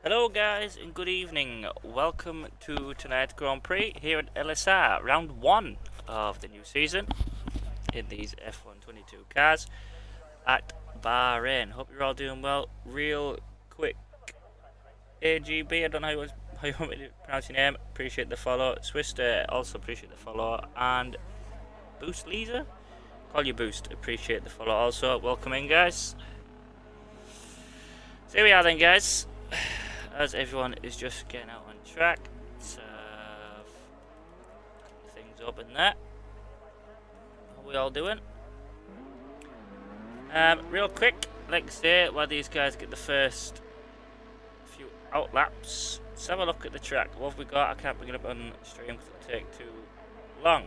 Hello guys and good evening. Welcome to tonight's Grand Prix here at LSA, round 1 of the new season in these F122 cars at Bahrain. Hope you're all doing well. Real quick, AGB, I don't know how you want me to pronounce your name. Appreciate the follow. Swister, also appreciate the follow. And Boost Lisa, call you Boost, appreciate the follow also. Welcome in guys. So here we are then guys. As everyone is just getting out on track, so things up in there. How are we all doing? Real quick, like I say, while these guys get the first few out laps, let's have a look at the track. What have we got? I can't bring it up on stream because it'll take too long.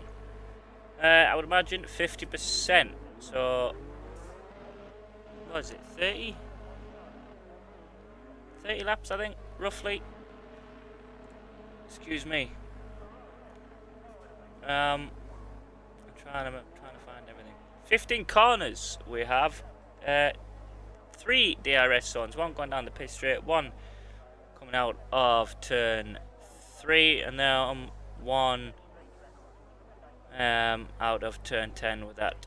I would imagine 50%. So, what is it? 30 laps, I think, roughly. Excuse me. I'm trying to find everything. 15 corners we have. 3 DRS zones. One going down the pit straight. One coming out of turn 3, and now one out of turn 10 with that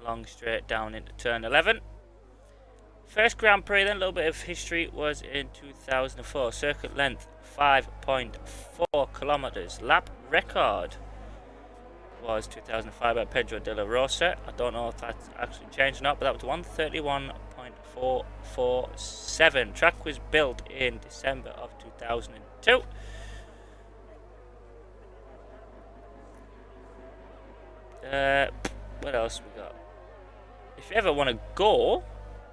long straight down into turn 11. First Grand Prix then, a little bit of history, was in 2004. Circuit length 5.4 kilometers. Lap record was 2005 by Pedro de la Rosa. I don't know if that's actually changed or not, but that was 131.447. Track was built in December of 2002. What else we got? If you ever want to go,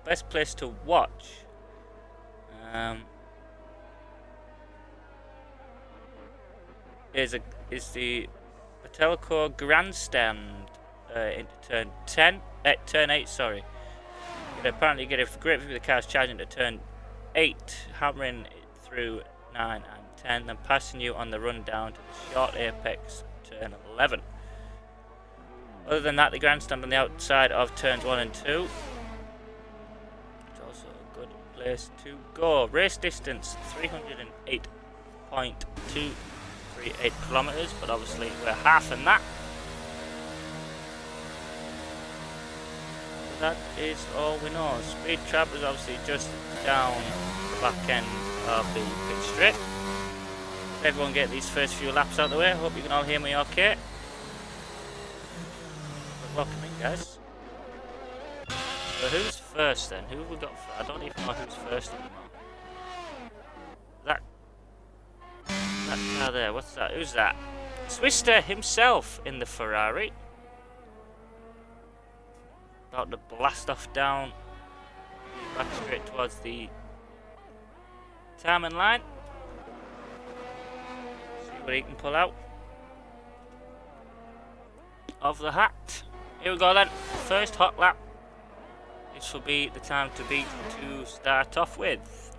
best place to watch is the Telco Grandstand into turn 8. Sorry, you apparently get a great view of the cars charging to turn 8, hammering it through 9 and 10, then passing you on the run down to the short apex turn 11. Other than that, the grandstand on the outside of turns 1 and 2. Place to go. Race distance 308.238 kilometers, but obviously we're half in that. So that is all we know. Speed trap is obviously just down the back end of the pit straight. Let everyone get these first few laps out of the way. I hope you can all hear me okay. But welcome in guys. So who's first then? Who have we got first? I don't even know who's first anymore. That car there, what's that? Who's that? Swister himself in the Ferrari. About to blast off down back straight towards the timing line. See what he can pull out of the hat. Here we go then. First hot lap. This will be the time to beat to start off with.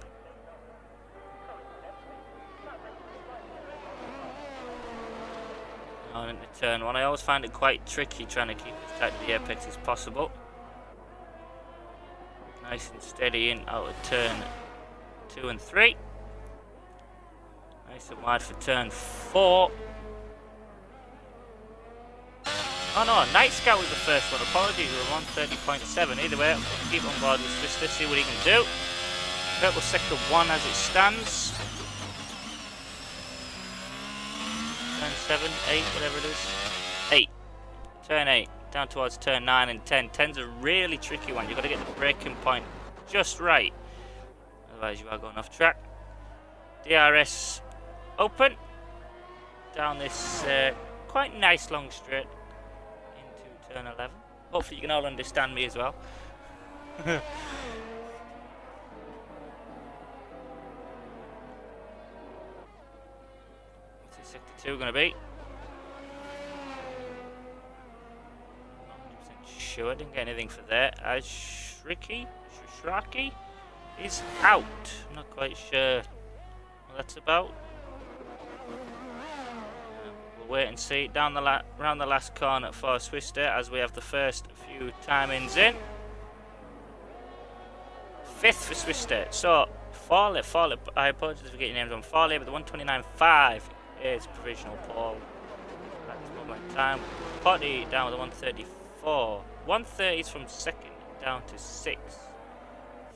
On into turn 1. I always find it quite tricky trying to keep as tight to the apex as possible. Nice and steady in out of turn 2 and 3. Nice and wide for turn 4. Oh no, Night Scout was the first one. Apologies, we were on 30.7. Either way, we'll keep on board with Swister, see what he can do. Purple sector 1 as it stands. Turn 7, 8, whatever it is. 8. Turn 8. Down towards turn 9 and 10. 10's a really tricky one. You've got to get the braking point just right. Otherwise, you are going off track. DRS open. Down this quite nice long straight. Turn 11. Hopefully you can all understand me as well. What's this sector 2 going to be? Not 100% sure. I didn't get anything for that. Shraki is out. I'm not quite sure what that's about. Wait and see. Down the round the last corner for Swister as we have the first few timings in. 5th for Swister. So Farley. Farley. I apologize for getting names on Farley, but the 129.5 is provisional Paul at this moment in time. Potty down with the 134. 130 is from second down to 6th.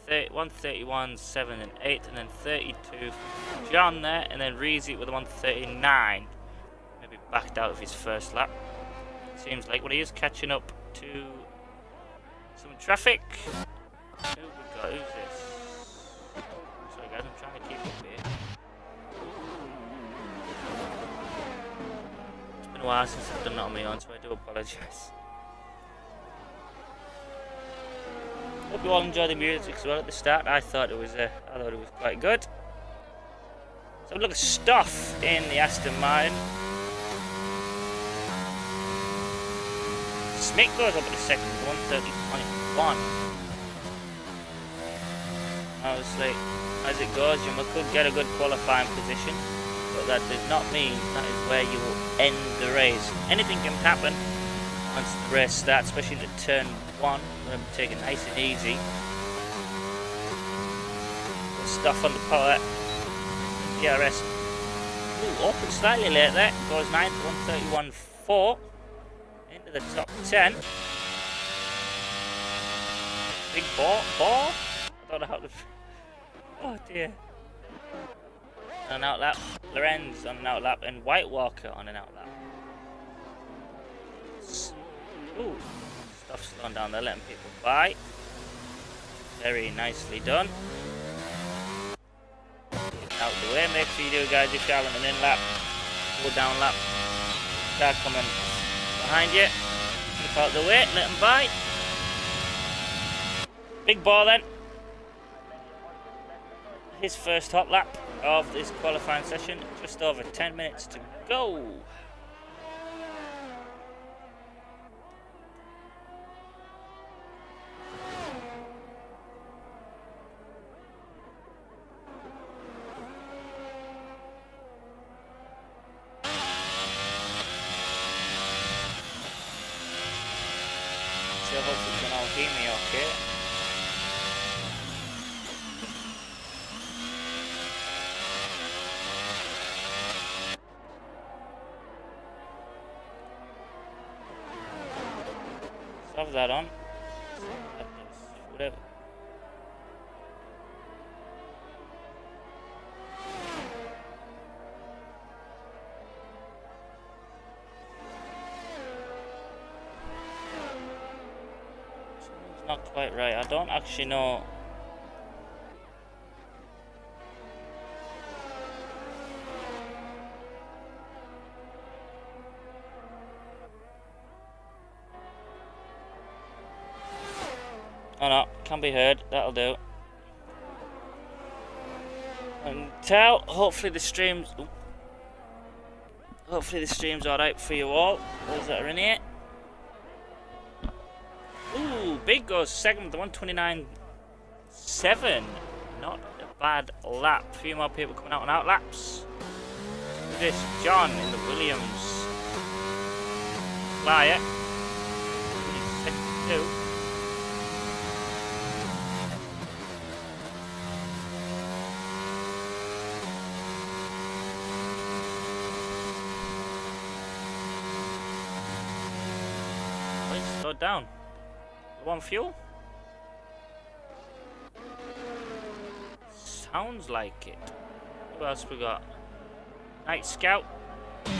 131, 7 and 8, and then 32 from John there, and then Reezy with the 139. Maybe backed out of his first lap. Seems like, well, he is catching up to some traffic. Who we got? Who's this? Sorry guys, I'm trying to keep up here. It's been a while since I've done that on my own, so I do apologise. Hope you all enjoyed the music as well at the start. I thought it was quite good. So look at stuff in the Aston Martin. Smith goes up at the second, 130.1. Obviously, as it goes, you could get a good qualifying position, but that does not mean that is where you will end the race. Anything can happen once the race starts, especially the turn 1. I'm going to take it nice and easy. Stuff on the power. DRS. Ooh, open slightly late there. Goes 9 to 131.4. Into the top 10. Big ball. I don't know how to. Oh dear. On an outlap. Lorenz on an outlap. And White Walker on an outlap. Ooh. Stuff slowing down there, letting people by. Very nicely done. Out the way, make sure you do, guys. If you're on an in lap, go down lap. Car coming behind you. Look out the way, let them by. Big ball then. His first hot lap of this qualifying session. Just over 10 minutes to go. Hopefully you can all hear me okay. Let's have that on. Whatever. Not quite right. I don't actually know. Oh no, can be heard. That'll do. And hopefully the stream's. Hopefully the stream's alright for you all. Those that are in here. Ooh, Big goes second with the 129.7. Not a bad lap. A few more people coming out on out laps. This John in the Williams flyer. Second two. Let's slow down. One fuel? Sounds like it. Who else we got? Night Scout. Is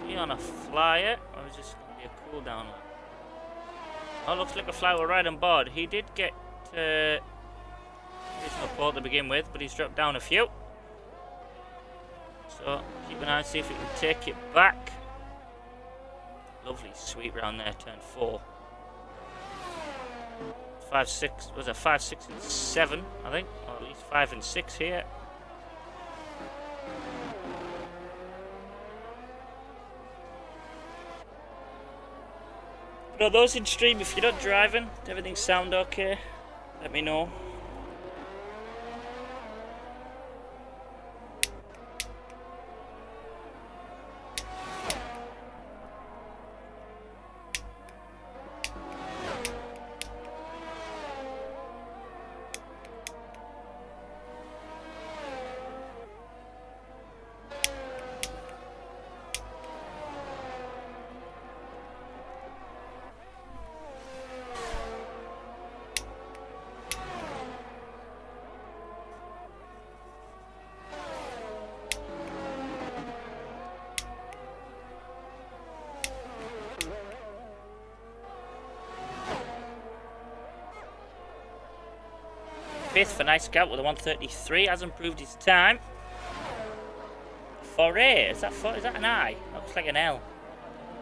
he on a flyer? Or is this going to be a cooldown? Oh, looks like a flyer will ride on board. He did get additional pole to begin with, but he's dropped down a few. So keep an eye and see if he can take it back. Lovely sweep round there, turn 4. 5, 6, was it 5, 6 and 7, I think, or at least 5 and 6 here. For those in stream, if you're not driving, does everything sound okay? Let me know. 5th for Nice Scout with a 1:33. Has improved his time. Foray, is that an I? Looks like an L.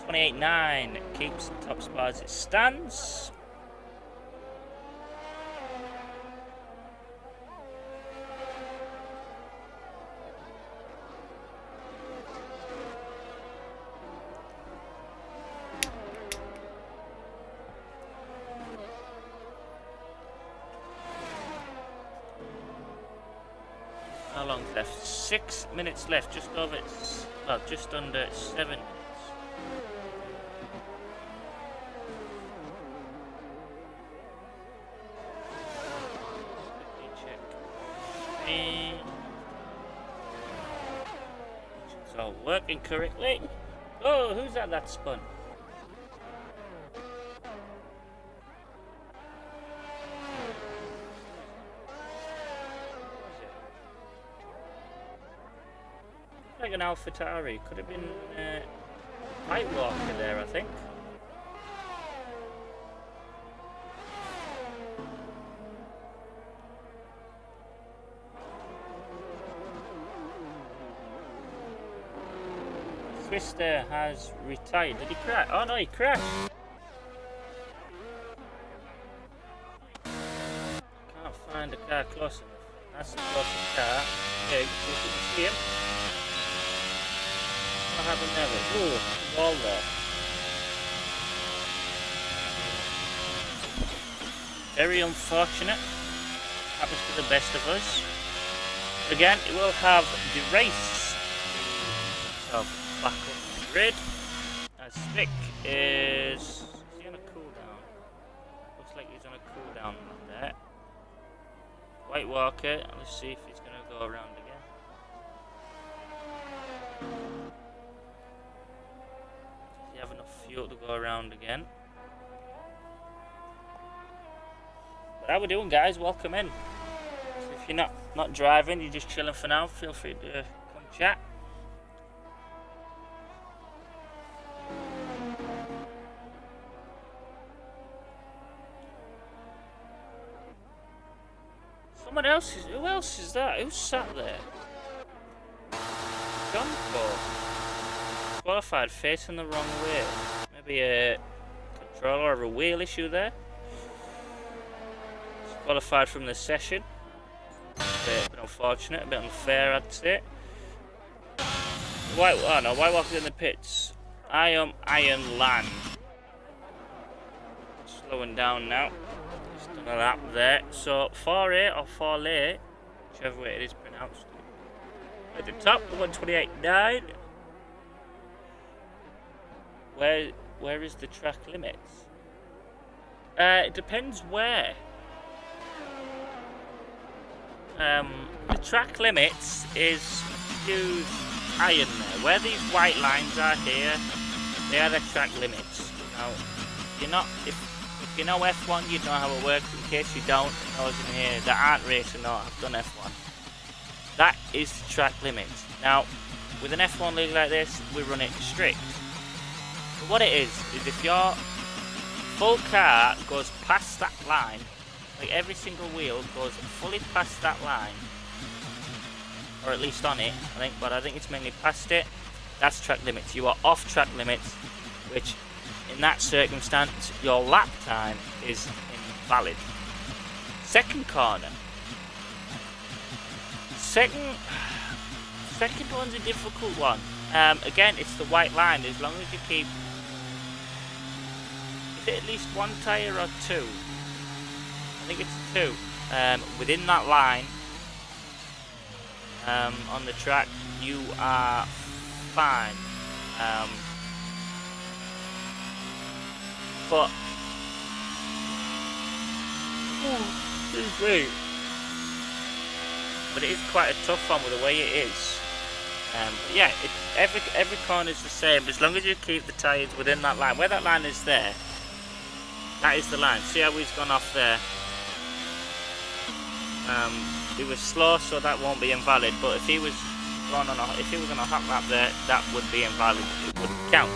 28.9 keeps top spot as it stands. How long's left? 6 minutes left, just over, well, just under 7 minutes. It's all working correctly. Oh, who's that spun? Like an AlphaTauri, could have been White Walker there, I think. Twister has retired. Did he crash? Oh no, he crashed. Can't find a car close enough. That's the closest car. Okay, see if we can see him. What happened there? Ooh, wall there. Very unfortunate. Happens to the best of us. Again, it will have the race. So back up the grid. As Stick is he on a cooldown? Looks like he's on a cooldown there. White Walker, let's see if he's gonna go around again. Does he have enough fuel to go around again? But how we doing, guys? Welcome in. So if you're not driving, you're just chilling for now, feel free to come chat. Someone else is. Who else is that? Who's sat there? Gunko. Qualified, facing the wrong way. Maybe a controller or a wheel issue there. Qualified from the session. A bit unfortunate, a bit unfair, I'd say. White Walker's in the pits. Iron Land. Slowing down now. Just done a lap there. So 4A or 4A, whichever way it is pronounced. At the top, 128.9. Where is the track limits? It depends where. The track limits is use iron there. Where these white lines are here, they are the track limits. Now, if you know F1, you know how it works. In case you don't, those in here that aren't racing or have done F1, that is the track limits. Now, with an F1 league like this, we run it strict. But what it is if your full car goes past that line, like every single wheel goes fully past that line, or at least on it, I think, but I think it's mainly past it. That's track limits. You are off track limits, which in that circumstance, your lap time is invalid. Second corner. Second one's a difficult one. Again, it's the white line. As long as you keep, is it at least one tyre or two? I think it's two. Within that line, on the track, you are fine. But it is quite a tough one with the way it is. Yeah, every corner is the same as long as you keep the tyres within that line. Where that line is there, that is the line. See how he's gone off there? He was slow, so that won't be invalid. But if he was on a hot lap there, that would be invalid. It wouldn't count.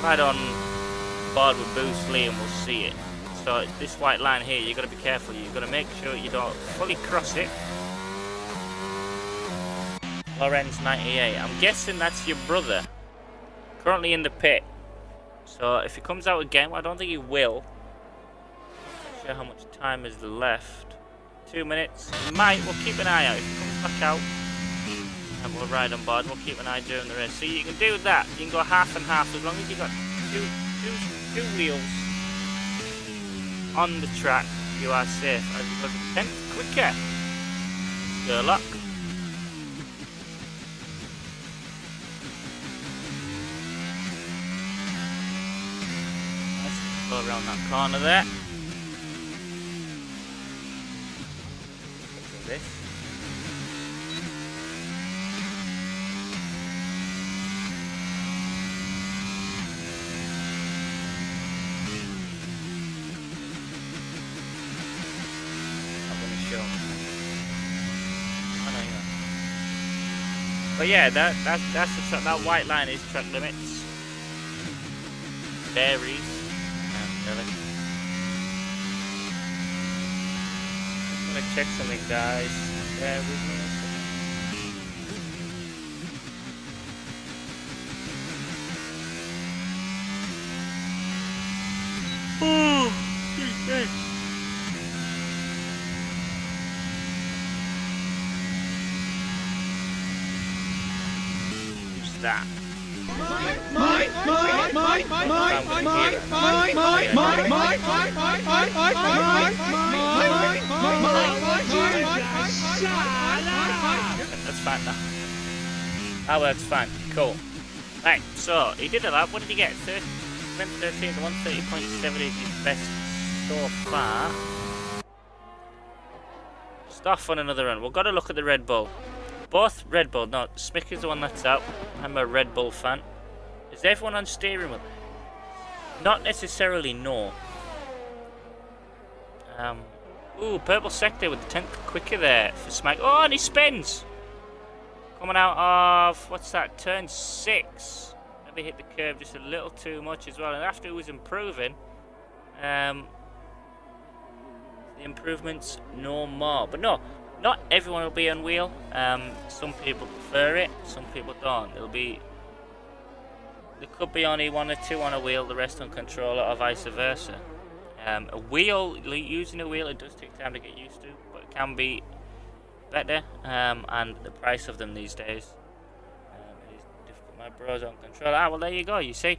Right on board with Boost Lee, and we'll see it. So this white line here, you've got to be careful. You've got to make sure you don't fully cross it. Lorenz 98. I'm guessing that's your brother. Currently in the pit. So if he comes out again, I don't think he will. Not sure how much time is left. 2 minutes. He might. We'll keep an eye out. If he comes back out, and we'll ride on board. We'll keep an eye during the race. So you can do that. You can go half and half as long as you've got two wheels on the track. You are safe. As you go to 10th quicker. Good luck. Let's go around that corner there. Look at this. But yeah, that's the track. That white line is track limits. Varies. Really. Just want to check something, guys. Bear with me a second. Oh, excuse me. That. That's fine now. That works fine. Cool. Right, so he did a lap. What did he get? 13 to 130.7 is his best so far. Just off on another run. We've got to look at the Red Bull. Both Red Bull. No, Smick is the one that's out. I'm a Red Bull fan. Is everyone on steering wheel? Not necessarily, no. Ooh, purple sector with the 10th quicker there for Smack. Oh, and he spins! Coming out of, what's that, turn 6. Maybe hit the curve just a little too much as well. And after he was improving, the improvements no more. But no. Not everyone will be on wheel. Some people prefer it, some people don't. There could be only 1 or 2 on a wheel, the rest on controller, or vice versa. Using a wheel, it does take time to get used to, but it can be better. And the price of them these days is difficult. My bro's on controller. Ah, well there you go. You see.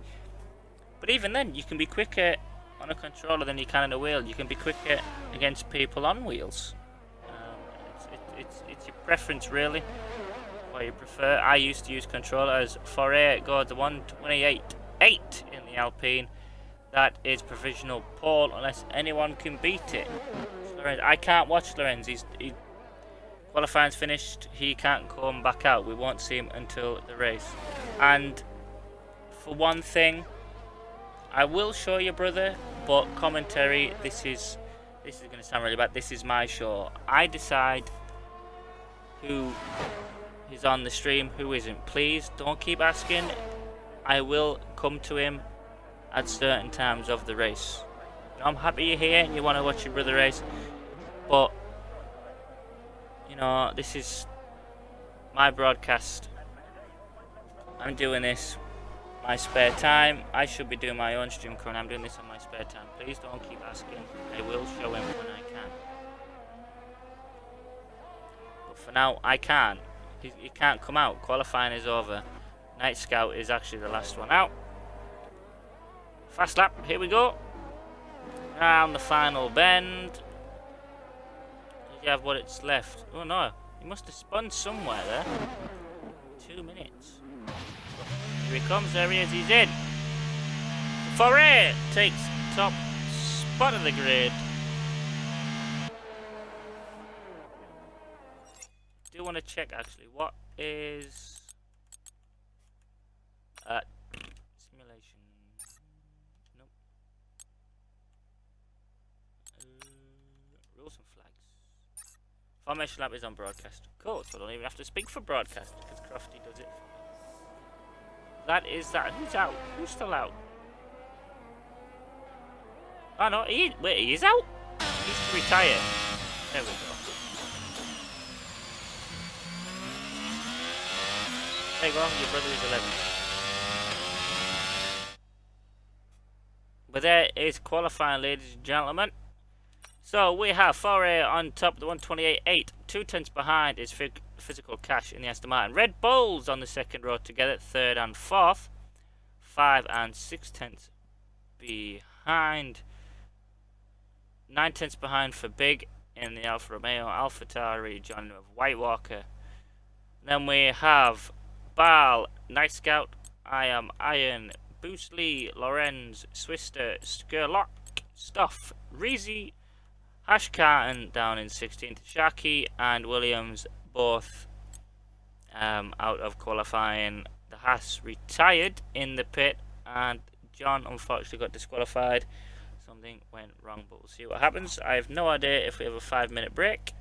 But even then, you can be quicker on a controller than you can on a wheel. You can be quicker against people on wheels. It's your preference really, what you prefer. I used to use controllers. Foray go to 128.8 in the Alpine. That is provisional pole unless anyone can beat it. Lorenz, I can't watch Lorenz. Qualifying's finished. He can't come back out. We won't see him until the race. And for one thing, I will show your brother, but commentary. This is going to sound really bad. This is my show. I decide who is on the stream, who isn't. Please don't keep asking. I will come to him at certain times of the race. You know, I'm happy you're here and you want to watch your brother race, but you know, this is my broadcast. I'm doing this my spare time. I should be doing my own stream current. I'm doing this on my spare time. Please don't keep asking. I will show him when I can. For now, I can't. He can't come out. Qualifying is over. Night Scout is actually the last one out. Fast lap. Here we go. Around the final bend. Does he have what it's left? Oh no. He must have spun somewhere there. 2 minutes. Here he comes. There he is. He's in. Foray takes top spot of the grid. I want to check actually what is simulation. Nope. Rules and flags. Formation lap is on broadcast. Cool, so I don't even have to speak for broadcast because Crofty does it for me. That is that. Who's out? Who's still out? Oh no, wait, he is out? He needs to retire. There we go. There you go, your brother is 11. But there is qualifying, ladies and gentlemen. So we have Foray on top of the 128.8. 2 tenths behind is Physical Cash in the Aston Martin. Red Bulls on the second row together, third and fourth. 5 and 6 tenths behind. 9 tenths behind for Big in the Alfa Romeo. AlphaTauri joining with White Walker. Then we have Bal, Night Scout, I Am Iron, Boostley, Lorenz, Swister, Skurlock, Stuff, Reezy, Ashcarton down in 16th, Sharky and Williams both out of qualifying. The Haas retired in the pit and John unfortunately got disqualified. Something went wrong, but we'll see what happens. I have no idea if we have a 5-minute break.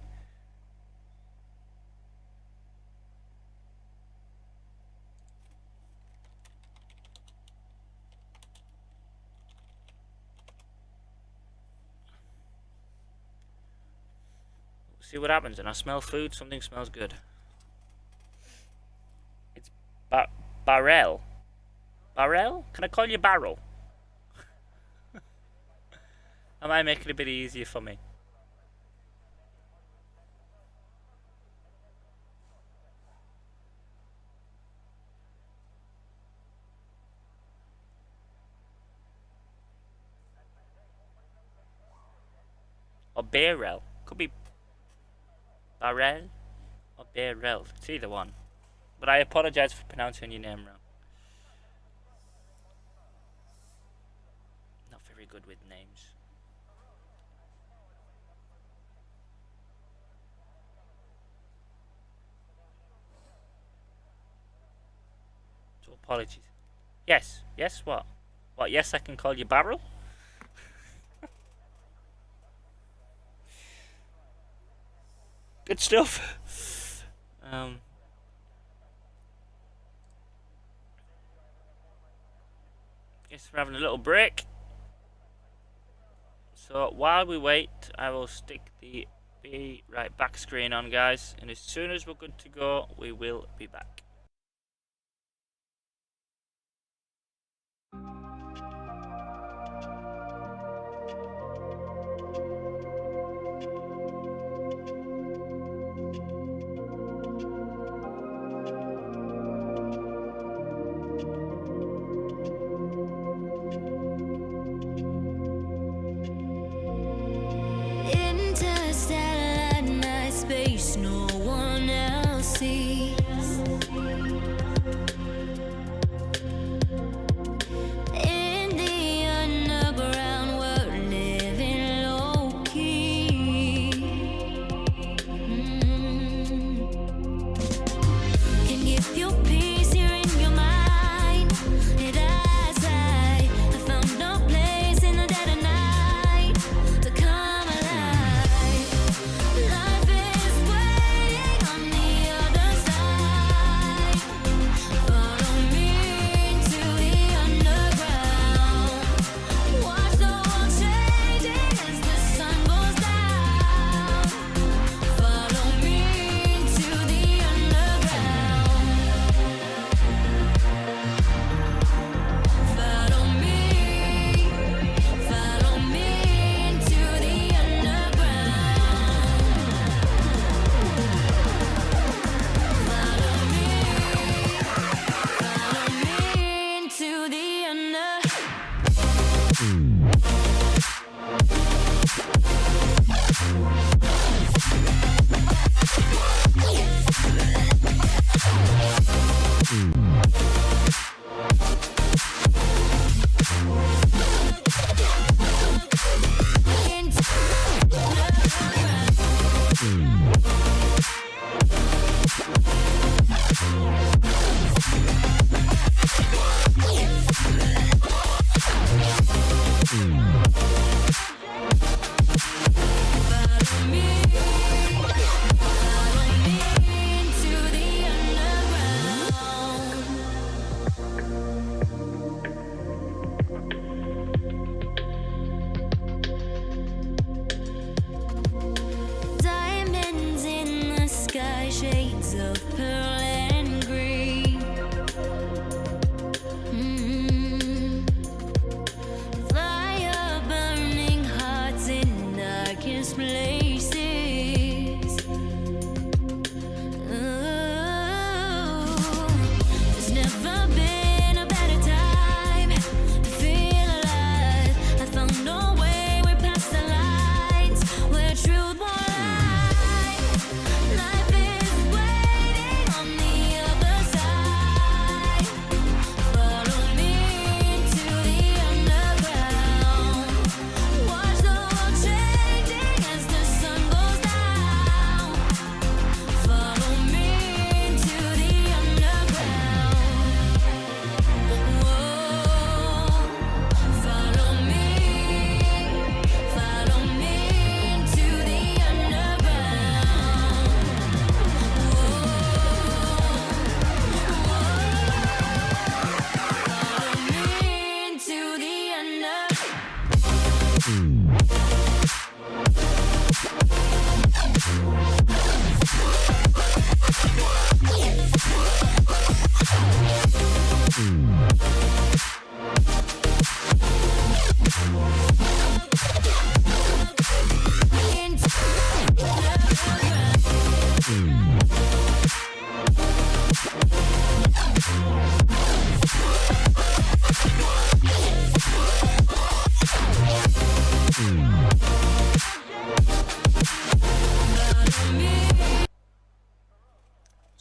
See what happens, and I smell food. Something smells good. It's Barrel. Barrel? Can I call you Barrel? Am I making it a bit easier for me? Or Barrel? Could be Barrel or Barrel. It's either one. But I apologise for pronouncing your name wrong. Not very good with names. So apologies. Yes. Yes, what? What, yes, I can call you Barrel? Good stuff. Guess we're having a little break. So while we wait, I will stick the Be Right Back screen on, guys. And as soon as we're good to go, we will be back. Interstellar night space, no one else sees.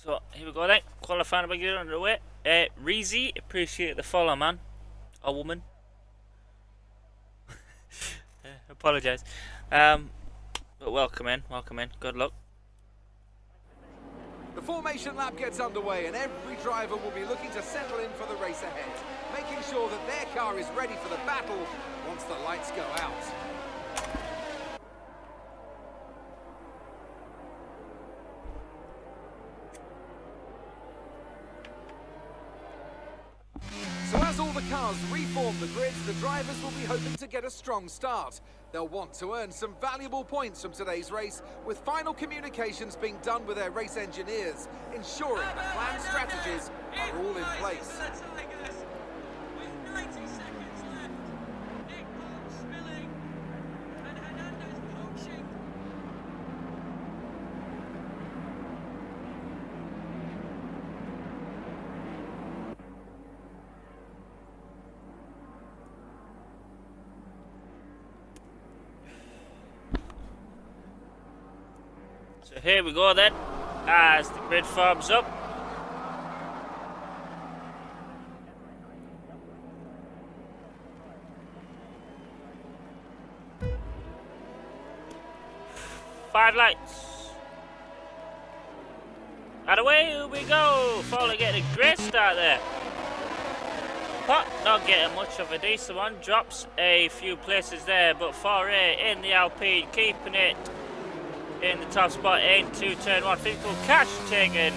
So here we go then. Qualifying by getting underway. Reezy, appreciate the follow, man. Or woman. Apologise. But welcome in. Good luck. The formation lap gets underway and every driver will be looking to settle in for the race ahead, making sure that their car is ready for the battle once the lights go out. So as all the cars reform the grids, the drivers will be hoping to get a strong start. They'll want to earn some valuable points from today's race, with final communications being done with their race engineers, ensuring the planned strategies are all in place. So here we go then, as the grid forms up. Five lights. And away we go. Follow getting a great start there. Pot not getting much of a decent one. Drops a few places there, but Foray in the Alpine keeping it in the top spot into turn one. Physical Cash taken,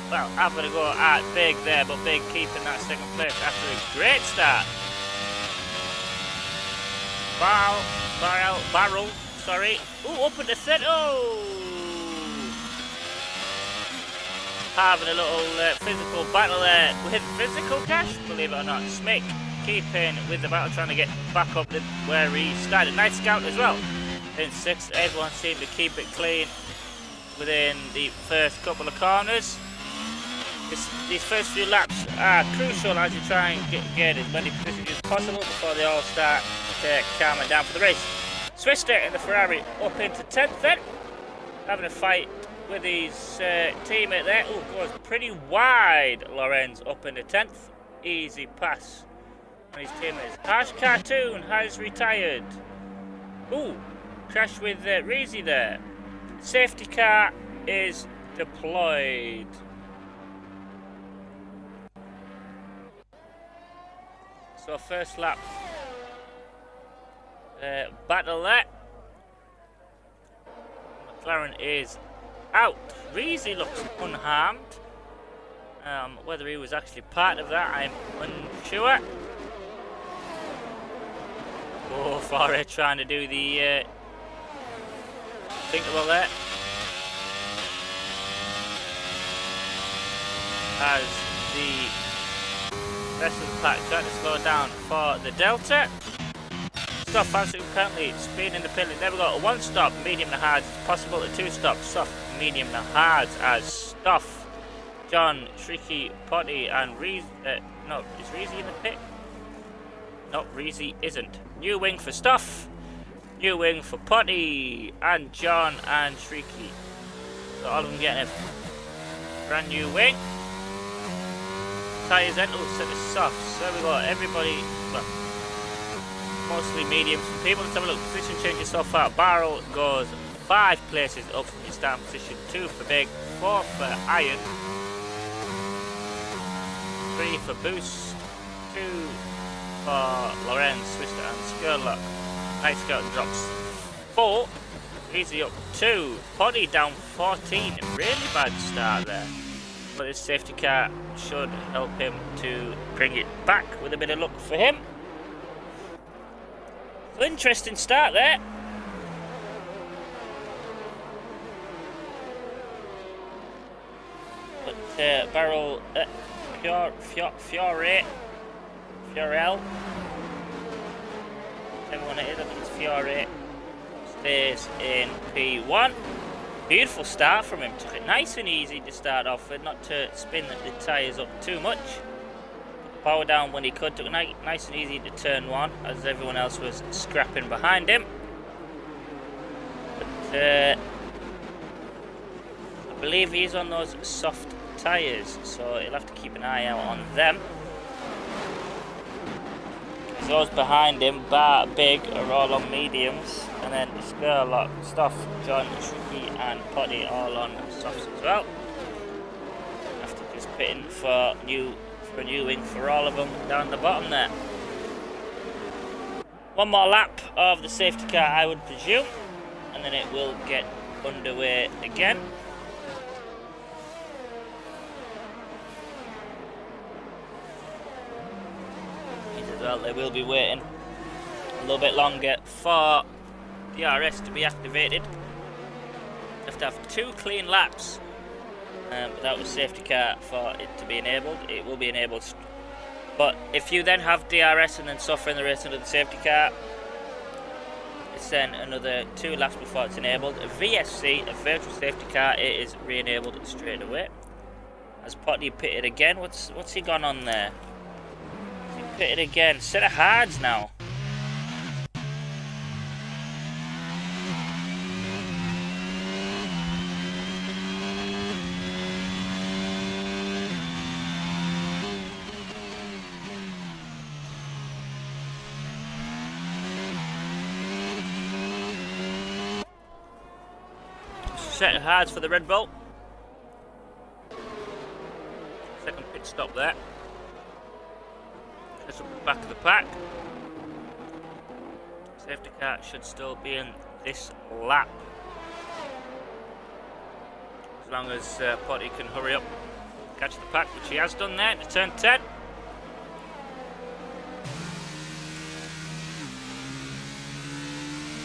well, having a go at Big there, but Big keeping that second place after a great start. Barrel, sorry. Ooh, up at the set. Oh! Having a little physical battle there with Physical Cash, believe it or not. Smick keeping with the battle, trying to get back up to where he started. Night Scout as well. In sixth, everyone seemed to keep it clean within the first couple of corners. These first few laps are crucial as you try and get as many positions as possible before they all start to calm down for the race. Swister in the Ferrari up into 10th then, having a fight with his teammate there. Oh, goes pretty wide. Lorenz up into 10th, easy pass on his teammates. Harsh Cartoon has retired. Ooh. Crash with Reezy there. Safety car is deployed. So first lap battle there. McLaren is out. Reezy looks unharmed. Whether he was actually part of that, I'm unsure. Oh, Foray trying to do the think about that. As the rest of the pack trying to slow down for the Delta. Stuff absolutely currently speeding in the pit. There we go. A one stop, medium to hard. It's possible a two stop, soft, medium to hard as Stuff, John, Shrieky, Potty, and Reezy. No, is Reezy in the pit? No, Reezy isn't. New wing for Stuff. New wing for Potty and John and Shrieky. So all of them getting a brand new wing. Tyres end set of softs. There we go. Everybody, well, mostly mediums. People, let's have a look. Position changes so far. Barrel goes 5 places up from his starting position. 2 for Big, 4 for Iron, 3 for Boost, 2 for Lorenz, Swister and Skurlock. Night Scout drops 4. Easy up 2. Potty down 14. Really bad start there. But this safety car should help him to bring it back with a bit of luck for him. So interesting start there. Barrel Fiorel. Everyone it is, I think it's Fiore. Stays in P1. Beautiful start from him. Took it nice and easy to start off with, not to spin the tyres up too much. Power down when he could. Took it nice and easy to turn 1 as everyone else was scrapping behind him. But I believe he's on those soft tyres, so he'll have to keep an eye out on them. Those behind him, bar big, are all on mediums, and then Skurlock, Stoff, John, Shriki and Potty all on softs as well. After just pitting for new wing for all of them down the bottom there. One more lap of the safety car, I would presume, and then it will get underway again. Well, they will be waiting a little bit longer for DRS to be activated. You have to have 2 clean laps without a safety car for it to be enabled. It will be enabled, but if you then have DRS and then suffer in the race under the safety car, it's then another 2 laps before it's enabled. A VSC, a virtual safety car, it is re-enabled straight away. Has Potty pitted again? What's he gone on there? Pitted again. Set of hards now. Set of hards for the Red Bull. Second pit stop there. That's up the back of the pack. Safety car should still be in this lap. As long as Potty can hurry up, catch the pack, which he has done there to turn 10.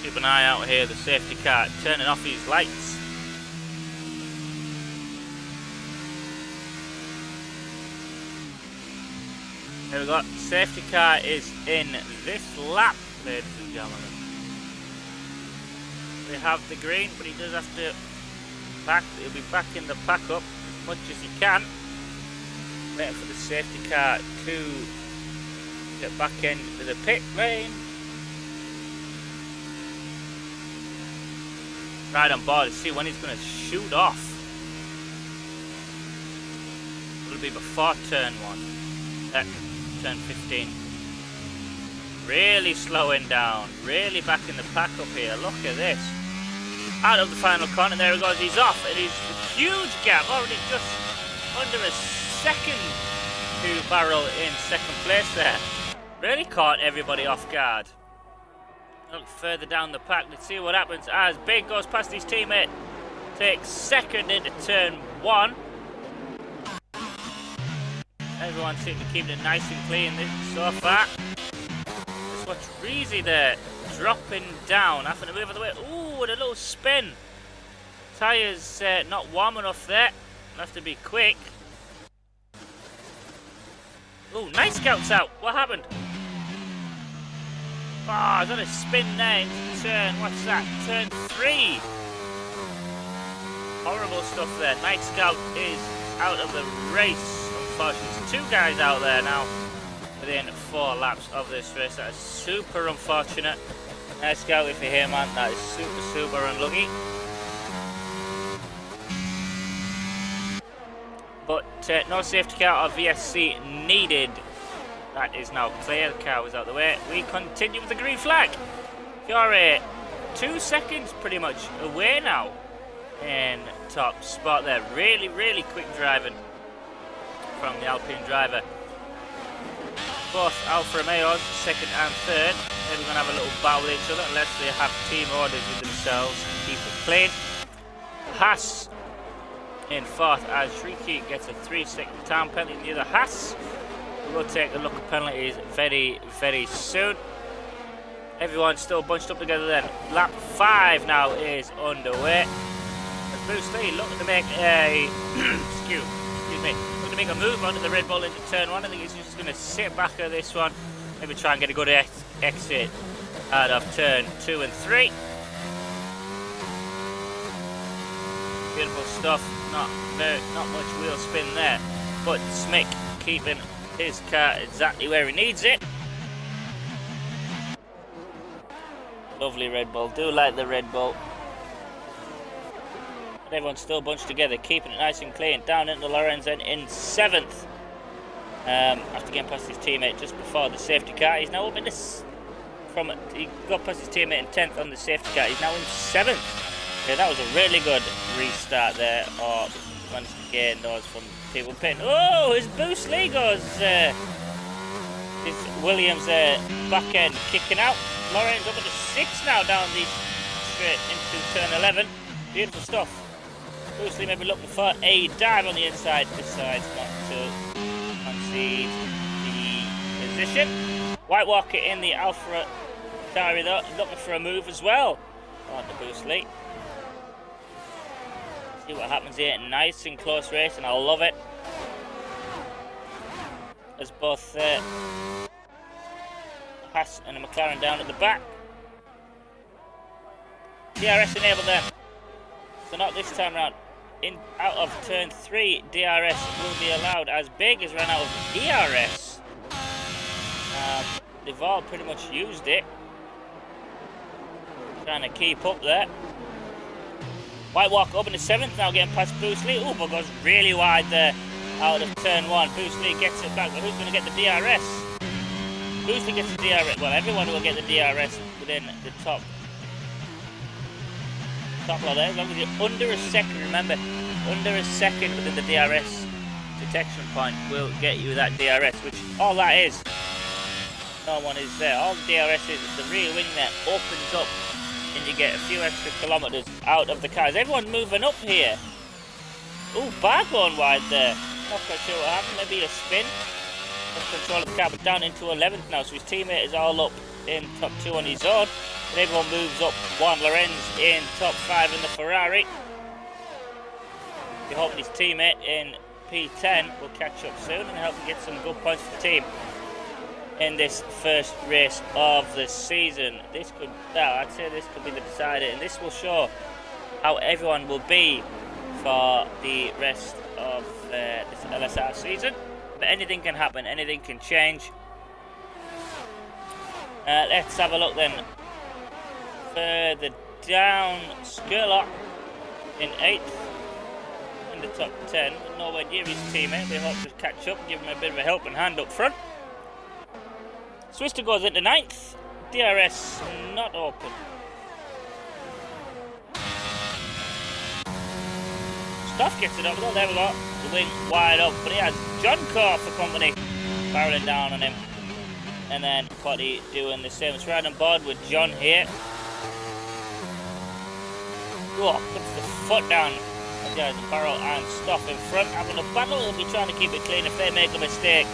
Keep an eye out here, the safety car turning off his lights. There we go, safety car is in this lap, ladies and gentlemen. We have the green, but he does have to he'll be backing the pack up as much as he can. Waiting for the safety car to get back into the pit lane. Right on board to see when he's going to shoot off. It'll be before turn 1. Turn 15. Really slowing down, really backing the pack up here. Look at this. Out of the final corner, there he goes, he's off. It is a huge gap, already just under a second to Barrel in second place there. Really caught everybody off guard. Look further down the pack, let's see what happens as Big goes past his teammate. Takes second into turn 1. Everyone seems to keep it nice and clean so far. Just watch Reezy there, dropping down, having to move out of the way. Ooh, with a little spin. Tyres not warm enough there. Have to be quick. Ooh, nice scouts out. What happened? Oh, I got a spin there into turn, what's that? Turn 3. Horrible stuff there. Night Scout is out of the race. Unfortunately, there's 2 guys out there now within 4 laps of this race. That is super unfortunate. Nice Scout, if you're here, man. That is super unlucky. But no safety car or VSC needed. That is now clear. The car was out of the way. We continue with the green flag. Fiore, 2 seconds pretty much away now in top spot there. Really quick driving from the Alpine driver. Both Alfa Romeos, 2nd and 3rd. Maybe going to have a little bow with each other unless they have team orders with themselves and keep it clean. Haas in 4th as Shriki gets a 3-second time penalty. The other Haas will take a look at penalties very soon. Everyone's still bunched up together then. Lap 5 now is underway. As Bruce Lee looking to make a excuse me, Smith. Going to make a move onto the Red Bull into turn 1. I think he's just going to sit back at this one. Maybe try and get a good exit out of turn 2 and 3. Beautiful stuff. Not much wheel spin there, but Smick keeping his car exactly where he needs it. Lovely Red Bull. Do like the Red Bull. But everyone's still bunched together, keeping it nice and clean. Down into Lorenz then in 7th. After getting past his teammate just before the safety car. He's now up in this. He got past his teammate in 10th on the safety car. He's now in 7th. Yeah, that was a really good restart there. Or managed to gain those from people pitting. Oh, his boost lead goes. His Williams back end kicking out. Lorenz up at the 6 now down the straight into turn 11. Beautiful stuff. Boostley maybe looking for a dive on the inside. Decides not to concede the position. White Walker in the Alpha Tauri though, looking for a move as well on the Boostley. See what happens here. Nice and close race, and I love it. As both Haas and a McLaren down at the back. DRS enabled then. So not this time round. Out of turn 3, DRS will be allowed as Big has run out of ERS. They've all pretty much used it. Trying to keep up there. White Walk up in the 7th now, getting past Boostley. Oh, but goes really wide there out of turn 1. Boostley gets it back, but who's going to get the DRS? Boostley gets the DRS. Well, everyone will get the DRS within the top lot there. As long as you're under a second, remember, under a second within the DRS detection point will get you that DRS, which all that is. No one is there. All the DRS is the rear wing there opens up and you get a few extra kilometres out of the cars. Everyone moving up here. Oh, bar going wide there. Not quite sure what happened. Maybe a spin. Lost control of the car, but down into 11th now. So his teammate is all up in top 2 on his own. And everyone moves up 1. Lorenz in top 5 in the Ferrari. We're hoping his teammate in P10 will catch up soon and help him get some good points for the team in this first race of the season. This could, well, I'd say this could be the decider, and this will show how everyone will be for the rest of this LSR season. But anything can happen, anything can change. Let's have a look then. Further down, Skurlock in 8th in the top 10, but nowhere near his teammate. We hope to catch up and give him a bit of a helping hand up front. Swister goes into 9th. DRS not open. Stuff gets it over though. There we go. The wing wide up, but he has John Core for company, barreling down on him. And then Potty doing the same. It's right on board with John here. Oh, puts the foot down. There's Barrel and Stuff in front, having a battle. He'll be trying to keep it clean if they make a mistake.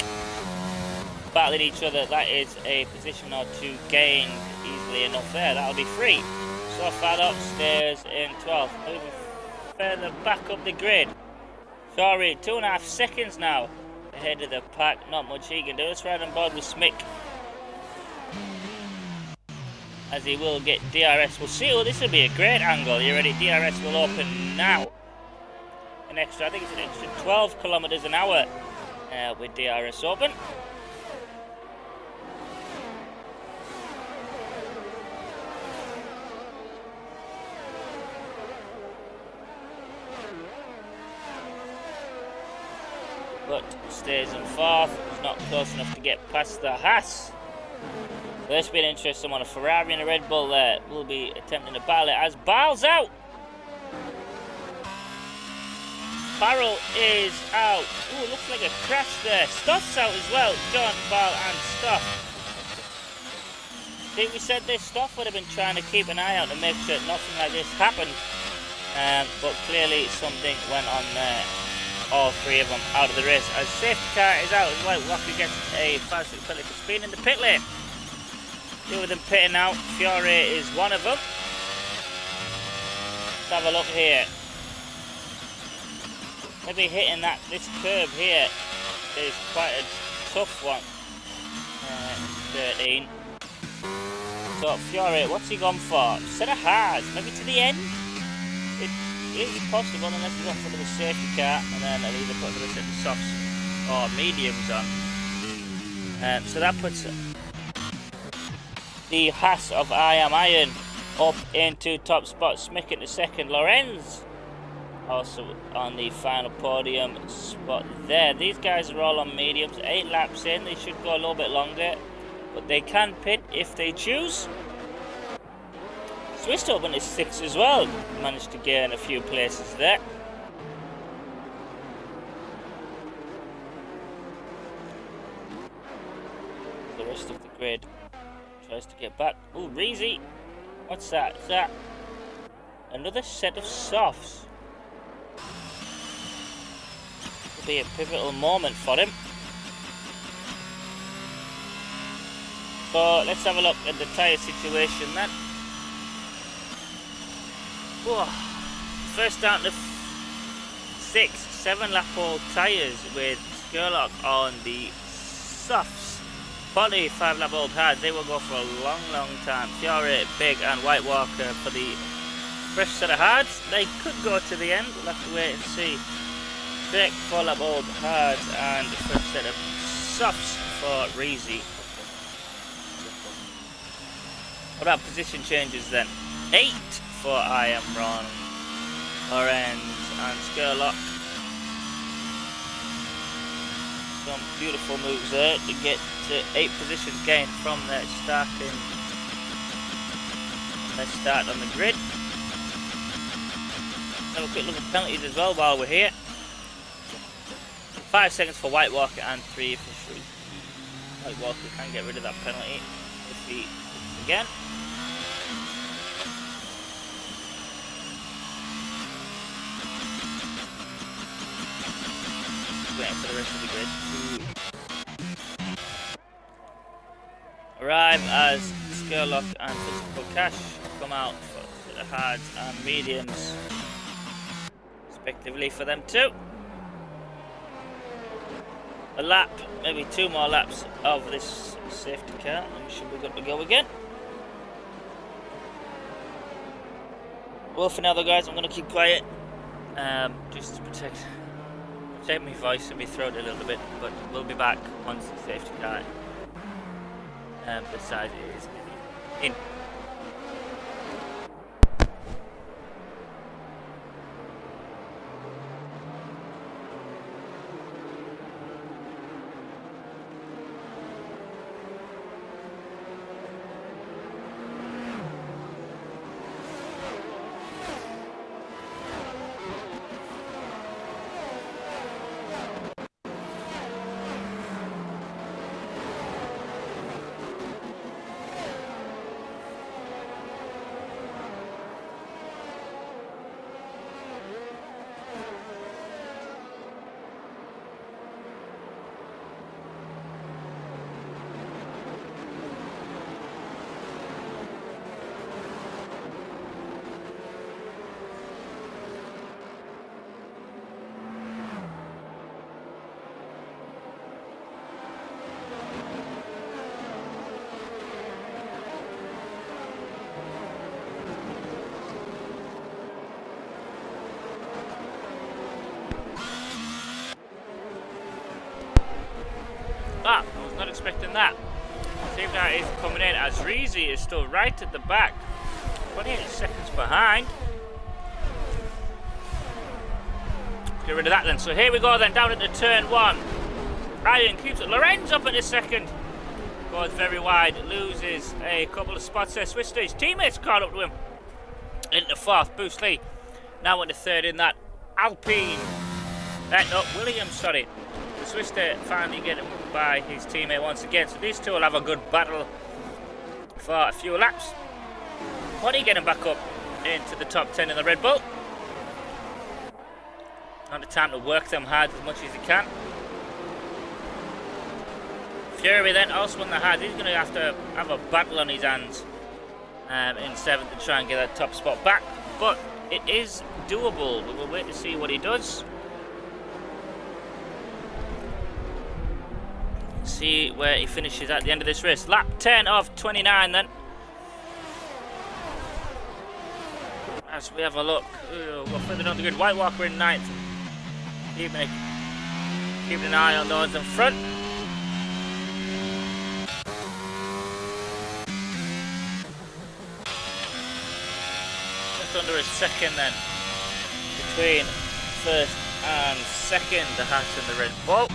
Battling each other, that is a position or 2 gained easily enough there. That'll be free. So far up, stays in 12th. Moving further back up the grid. Sorry, 2.5 seconds now ahead of the pack. Not much he can do. Let's ride on board with Smick, as he will get DRS. We'll see. Oh, this will be a great angle. You ready? DRS will open now. I think it's an extra 12 kilometers an hour with DRS open. But stays in 4th. He's not close enough to get past the Haas. So this will be an interesting one. A Ferrari and a Red Bull there will be attempting to battle it as Barrel's out. Barrel is out. Ooh, looks like a crash there. Stuff's out as well. John, Barrel and Stuff. I think we said this. Stuff would have been trying to keep an eye out to make sure nothing like this happened. But clearly something went on there. All 3 of them out of the race as safety car is out as well. Walker gets a fast penalty for speed in the pit lane. 2 of them pitting out. Fiore is one of them. Let's have a look here. maybe hitting this curve here is quite a tough one. 13. So Fiore, what's he gone for? Set of hards, maybe to the end? It is possible unless he's gone for the safety car, and then I'll either put the set of softs or mediums on. So that puts the Haas of I Am Iron up into top spot. Smick into second. Lorenz also on the final podium spot there. These guys are all on mediums. 8 laps in. They should go a little bit longer, but they can pit if they choose. Swiss Open is 6 as well. Managed to gain a few places there. The rest of the grid tries to get back. Oh, Reezy. What's that? Is that another set of softs? Could be a pivotal moment for him. So let's have a look at the tyre situation then. Whoa. First down to 6, 7 lap old tyres with Skurlock on the softs. Polly 5 lap old hards. They will go for a long time. Fiore, Big and White Walker for the fresh set of hards. They could go to the end. We'll have to wait and see. Drake 4 lap old hards and the fresh set of softs for Reezy. What about position changes then? 8 for I Am Ron, Lorenz and Skurlock. Some beautiful moves there to get to 8 positions gained from their start on the grid. Let's have a quick look at penalties as well while we're here. 5 seconds for White Walker and 3 for Shrewd. White Walker can get rid of that penalty if he hits again. Waiting for the rest of the grid to arrive as Skurlock and Physical Cash come out for the hards and mediums respectively for them too. A lap, maybe 2 more laps of this safety car and we should be good to go again. Well, for now though guys, I'm going to keep quiet just to protect my voice and my throat a little bit, but we'll be back once the safety car beside it is in. I was not expecting that. Save that is coming in as Reezy is still right at the back. 28 seconds behind. Let's get rid of that then. So here we go then, down into turn 1. Ryan keeps it. Lorenz up at the second. Goes very wide, loses a couple of spots there. Swister, his teammates caught up to him. Into 4th, Bruce Lee. Now into 3rd in that Alpine. No, Williams, sorry. The Swister finally getting by his teammate once again. So these two will have a good battle for a few laps. Potty getting back up into the top 10 in the Red Bull. Not the time to work them hard as much as he can. Fury then also on the hard. He's going to have a battle on his hands in 7th to try and get that top spot back. But it is doable. We will wait to see what he does. see where he finishes at the end of this race. Lap 10 of 29 then. As we have a look, we're further down the grid. White Walker in 9th. Keeping an eye on those in front. Just under a second then between first and second, the Haas and the Red Bull.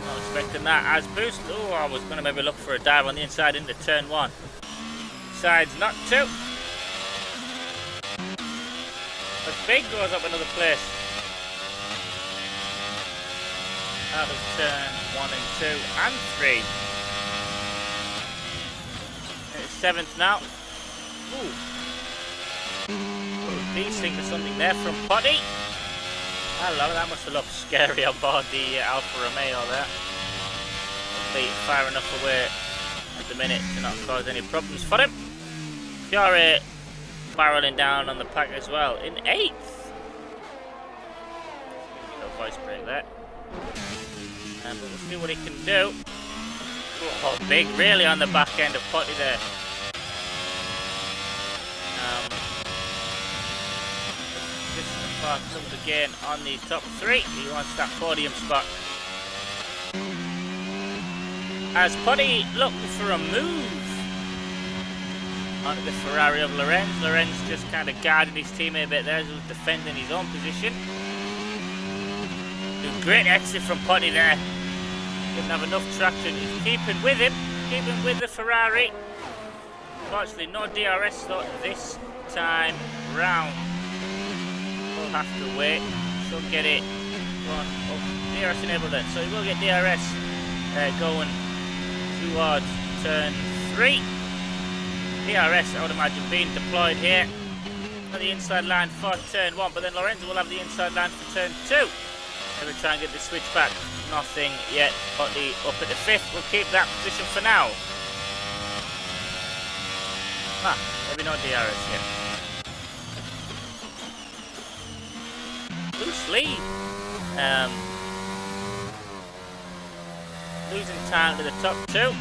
Not expecting that as boost. Oh, I was going to maybe look for a dive on the inside into turn 1. Decides not to. As Big goes up another place. Out of turn 1 and 2 and 3. It's 7th now. Ooh. Decent to something there from Potty. Hello, that must have looked scary on board the Alfa Romeo there. Be far enough away at the minute to not cause any problems for him. Fiore barreling down on the pack as well in 8th. No voice break there. But we'll see what he can do. Oh, Big really on the back end of Potty there. This is the fast comes again on the top 3. He wants that podium spot. As Potty looking for a move onto the Ferrari of Lorenz. Lorenz just kind of guarding his teammate a bit there as he was defending his own position. Great exit from Potty there. Didn't have enough traction. He's keeping with him. Keeping with the Ferrari. Unfortunately, no DRS though this time round. We'll have to wait. Should get it. Go on. Oh, DRS enabled then. So he will get DRS going towards turn 3. DRS, I would imagine, being deployed here on the inside line for turn 1, but then Lorenzo will have the inside line for turn 2. Maybe try and get the switch back. Nothing yet. Potty up at the 5th. We'll keep that position for now. Maybe not DRS yet. Loose lead. Losing time to the top 2.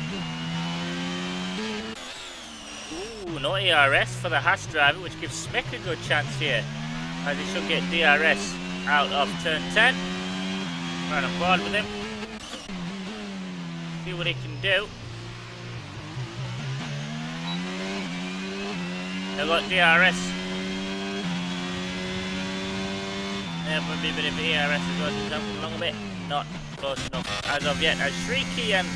Ooh, no ERS for the Haas driver, which gives Smick a good chance here, as he should get DRS out of turn 10. Right on board with him. See what he can do. They've got DRS. There might be a bit of ERS as well, to jump along a bit. Not close enough as of yet. As Shrieky and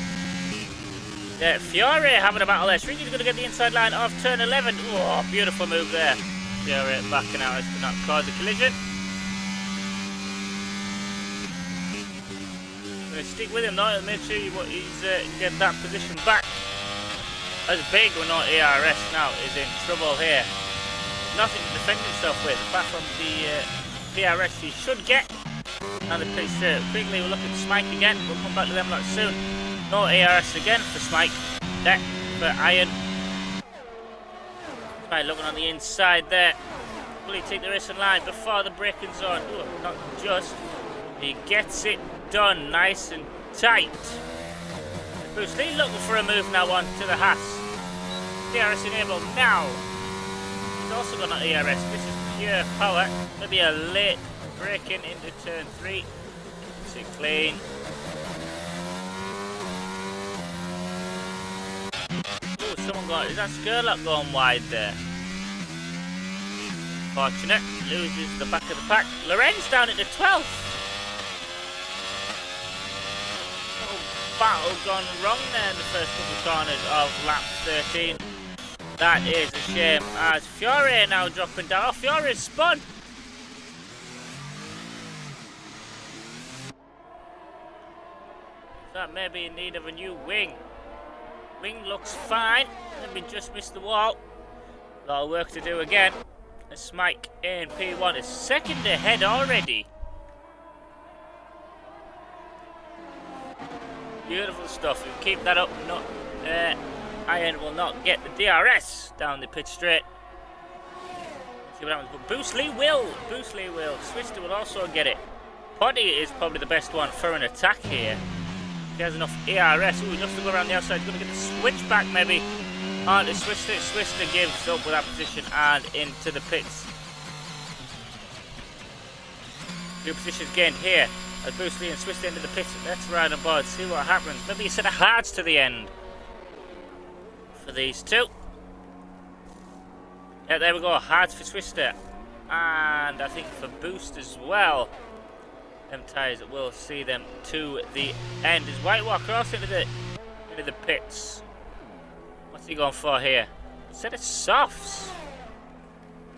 Fiore having a battle there. Shrieky's going to get the inside line of turn 11. Oh, beautiful move there. Fiore backing out as to not cause a collision. Going to stick with him though and make sure he's get that position back. As Big with no ERS now is in trouble here. Nothing to defend himself with apart from the DRS he should get. And the pitch quickly we're looking at Smike again. We'll come back to them lot soon. No ARS again for Smike. Deck for Iron. Smike looking on the inside there. Will he take the racing line before the braking zone? Ooh, not just. He gets it done nice and tight. Bruce Lee looking for a move now on to the Haas. DRS enabled now. He's also got an ERS. This is pure power. Maybe a late braking into turn 3. Keeps it clean. Oh, someone got. Is that Skurlock going wide there? Fortunate. Loses the back of the pack. Lorenz down at the 12th. Battle gone wrong there in the first couple of corners of lap 13. That is a shame as Fiore now dropping down. Oh, Fiore's spun! That may be in need of a new wing. Wing looks fine. Let me just miss the wall. A lot of work to do again. And Smike in P1 is second ahead already. Beautiful stuff. If you keep that up, Iron will not get the DRS down the pit straight. Let's see what happens. But Boostly will. Boostly will. Swister will also get it. Poddy is probably the best one for an attack here. He has enough ARS. Ooh, he loves to go around the outside. He's going to get the switch back maybe onto Swister. Swister gives up with that position and into the pits. New positions gained here as Boostly and Swister into the pits. Let's ride on board, see what happens. Maybe a set of hards to the end for these two. Yeah, there we go. Hards for Swister. And I think for Boost as well. Them tyres will see them to the end. Is White Walker also into the pits? What's he going for here? A set of softs.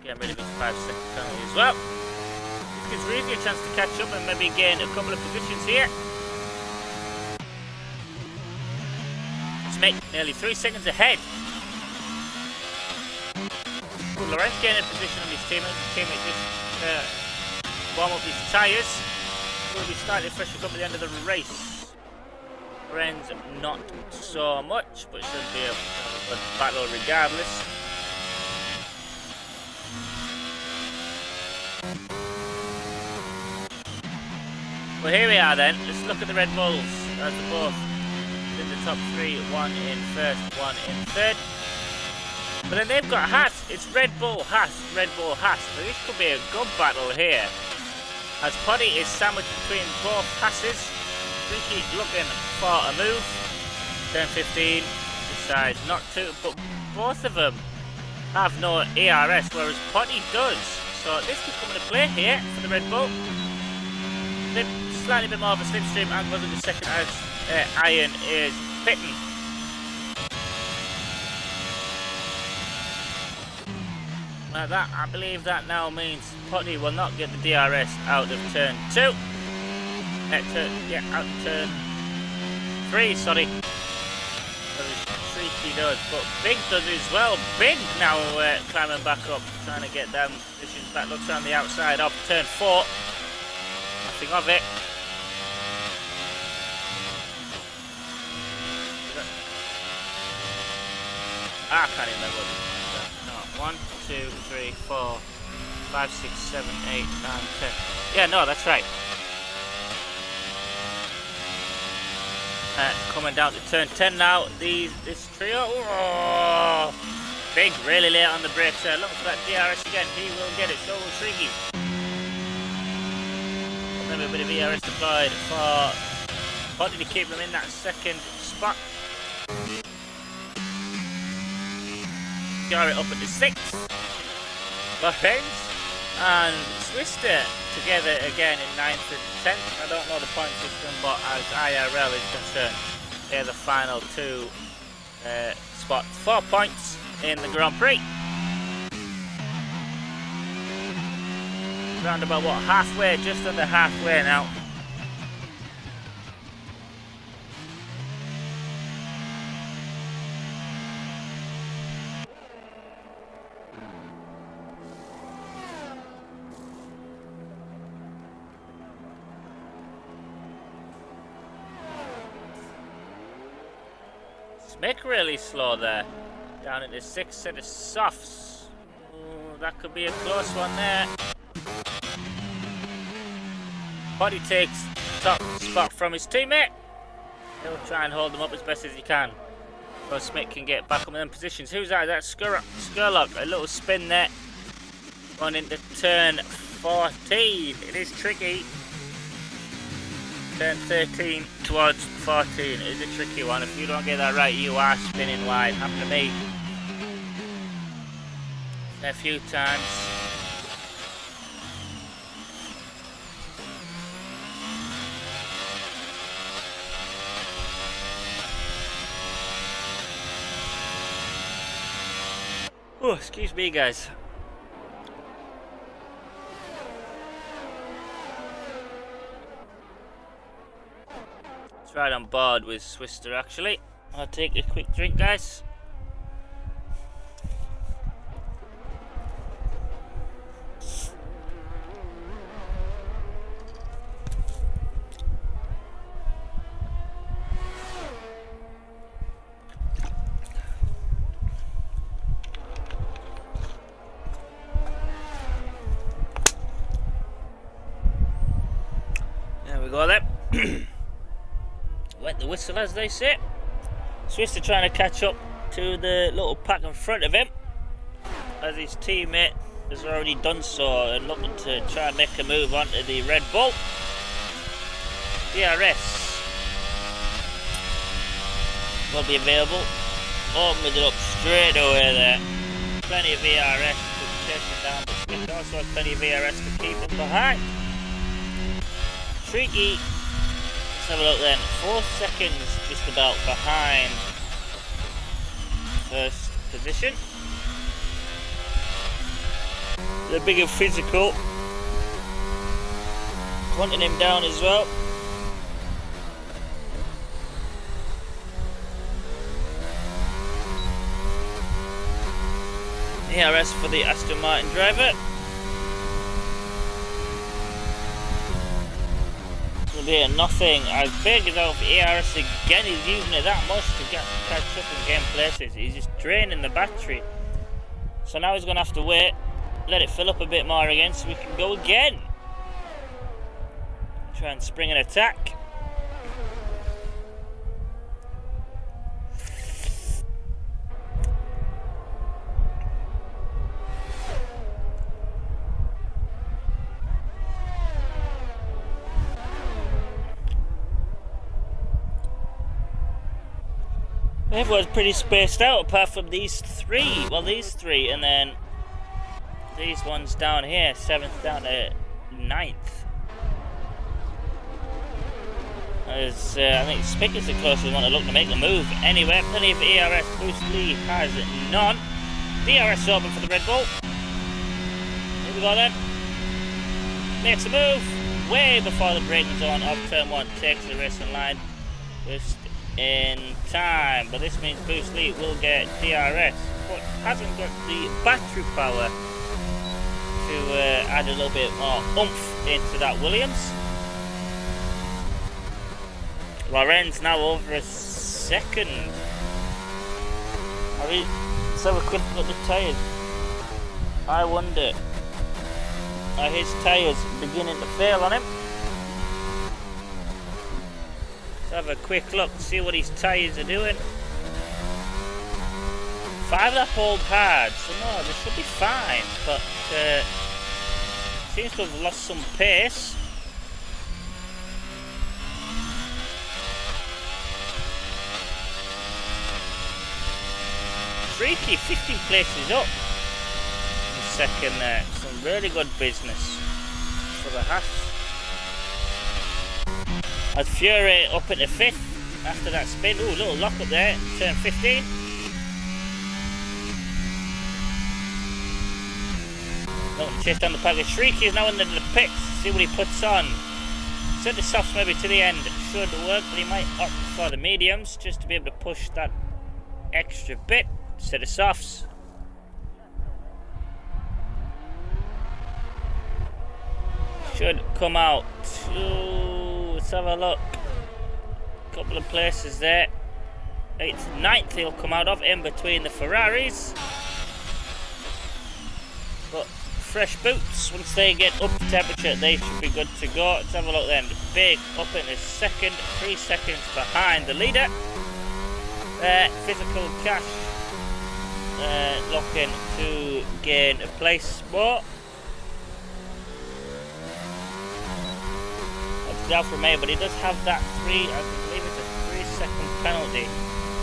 Getting rid of his 5-second penalty as well. This gives Reevy a chance to catch up and maybe gain a couple of positions here. Smith nearly 3 seconds ahead. Well, Lorenz gaining a position on his teammate. His teammate just warm up his tyres. Will be slightly fresh to come at the end of the race. Lorenz not so much, but should be able to have a good battle regardless. Well, here we are then. Let's look at the Red Bulls as they're both in the top three. One in first, one in third. But then they've got Haas. It's Red Bull, Haas, Red Bull, Haas. So this could be a good battle here. As Poddy is sandwiched between both passes. Ricky looking for a move. Turn 15 decides not to, but both of them have no ARS, whereas Poddy does. So this could come into play here for the Red Bull. Slightly bit more of a slipstream and goes into second as Iron is pitting. Now that, I believe that now means Poddy will not get the DRS out of turn 2. Out of turn 3, sorry. Streaky does, but Big does as well. Big now climbing back up, trying to get them positions back. Looks around the outside of turn 4. Nothing of it. I can't remember what this is. No, 1, 2, 3, 4, 5, 6, 7, 8, 9, 10. Yeah, no, that's right. Coming down to turn 10 now. This trio. Oh, Big really late on the brakes there. Looking for that DRS again. He will get it. So will Shriggy. Maybe a bit of DRS deployed for Poddy to keep them in that second spot. Garrett up at the 6th. Bahrain and Swister together again in 9th and 10th. I don't know the point system, but as IRL is concerned, they're the final two spots. 4 points in the Grand Prix. Round about what, halfway, just under halfway now. Mick really slow there. Down at the 6th set of softs. Ooh, that could be a close one there. Poddy takes top spot from his teammate. He'll try and hold them up as best as he can. So Smith can get back up in them positions. Who's that? That's Skurlock. A little spin there. Going into turn 14. It is tricky. Turn 13 towards 14 is a tricky one. If you don't get that right, you are spinning wide. Happened to me a few times. Oh, excuse me, guys. It's right on board with Swister, actually. I'll take a quick drink, guys. we go then. Wet the whistle, as they say. Swister trying to catch up to the little pack in front of him, as his teammate has already done so and looking to try and make a move onto the Red Bull. DRS will be available. Open it up straight away there. Plenty of VRS to chase him down, but Swift also has plenty of VRS to keep him behind. Tricky. Let's have a look then. 4 seconds just about behind first position. The bigger physical wanting him down as well. ERS for the Aston Martin driver. Will be a nothing. As big as our ERS again, he's using it that much to catch up and gain places. He's just draining the battery. So now he's going to have to wait, let it fill up a bit more again so we can go again. Try and spring an attack. Everyone's pretty spaced out apart from these three. Well, these three, and then these ones down here, 7th down to 9th. As I think Spicker's the closest one to look to make the move. Anyway, plenty of ERS. Bruce Lee has none. DRS open for the Red Bull. Here we go then. Makes a move way before the braking zone of turn 1. Takes the racing line just in time. But this means Bruce Lee will get DRS, but hasn't got the battery power to add a little bit more oomph into that Williams. Lorenz now over a second. Let's have a quick look at the tyres. I wonder, are his tyres beginning to fail on him? Let's have a quick look, see what his tyres are doing. 5 that hold hard, so no, they should be fine, but seems to have lost some pace. Freaky, 15 places up in second there. Some really good business for the Haas. As Fury up into 5th after that spin. Ooh, little lock up there, turn 15. Don't chase down the package. Shrieky is now in the pits. See what he puts on. Set the softs maybe to the end. Should work, but he might opt for the mediums just to be able to push that extra bit. Set of softs. Should come out. Ooh, let's have a look. Couple of places there. 8th, 9th he'll come out of, in between the Ferraris. But fresh boots, once they get up to temperature, they should be good to go. Let's have a look then. Big up in the second, 3 seconds behind the leader. Physical cash. Looking to gain a place more. That's down for me, but he does have that I believe it's a 3-second penalty.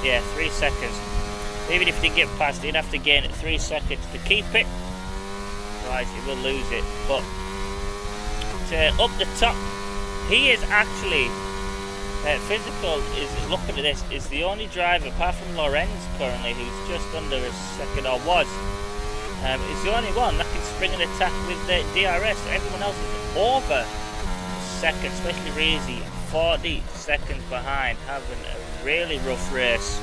Yeah, 3 seconds. Even if he get past, he'd have to gain 3 seconds to keep it. Otherwise, he will lose it. But up the top, he is actually. Physical is, looking at this, is the only driver apart from Lorenz currently who's just under a second, or was. Is the only one that can spring an attack with the DRS. Everyone else is over a second, especially Reezy, 40 seconds behind, having a really rough race.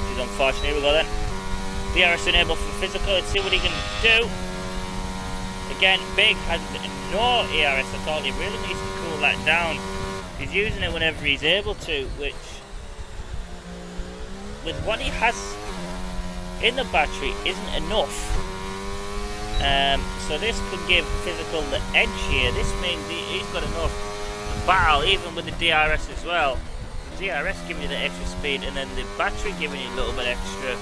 Which is unfortunate. Here we go then. DRS enabled for physical. Let's see what he can do. Again, Big has no ERS at all. He really needs to cool that down. He's using it whenever he's able to, which, with what he has in the battery, isn't enough So this could give Physical the edge here. This means he's got enough to battle, even with the DRS as well. The DRS giving you the extra speed, and then the battery giving you a little bit extra.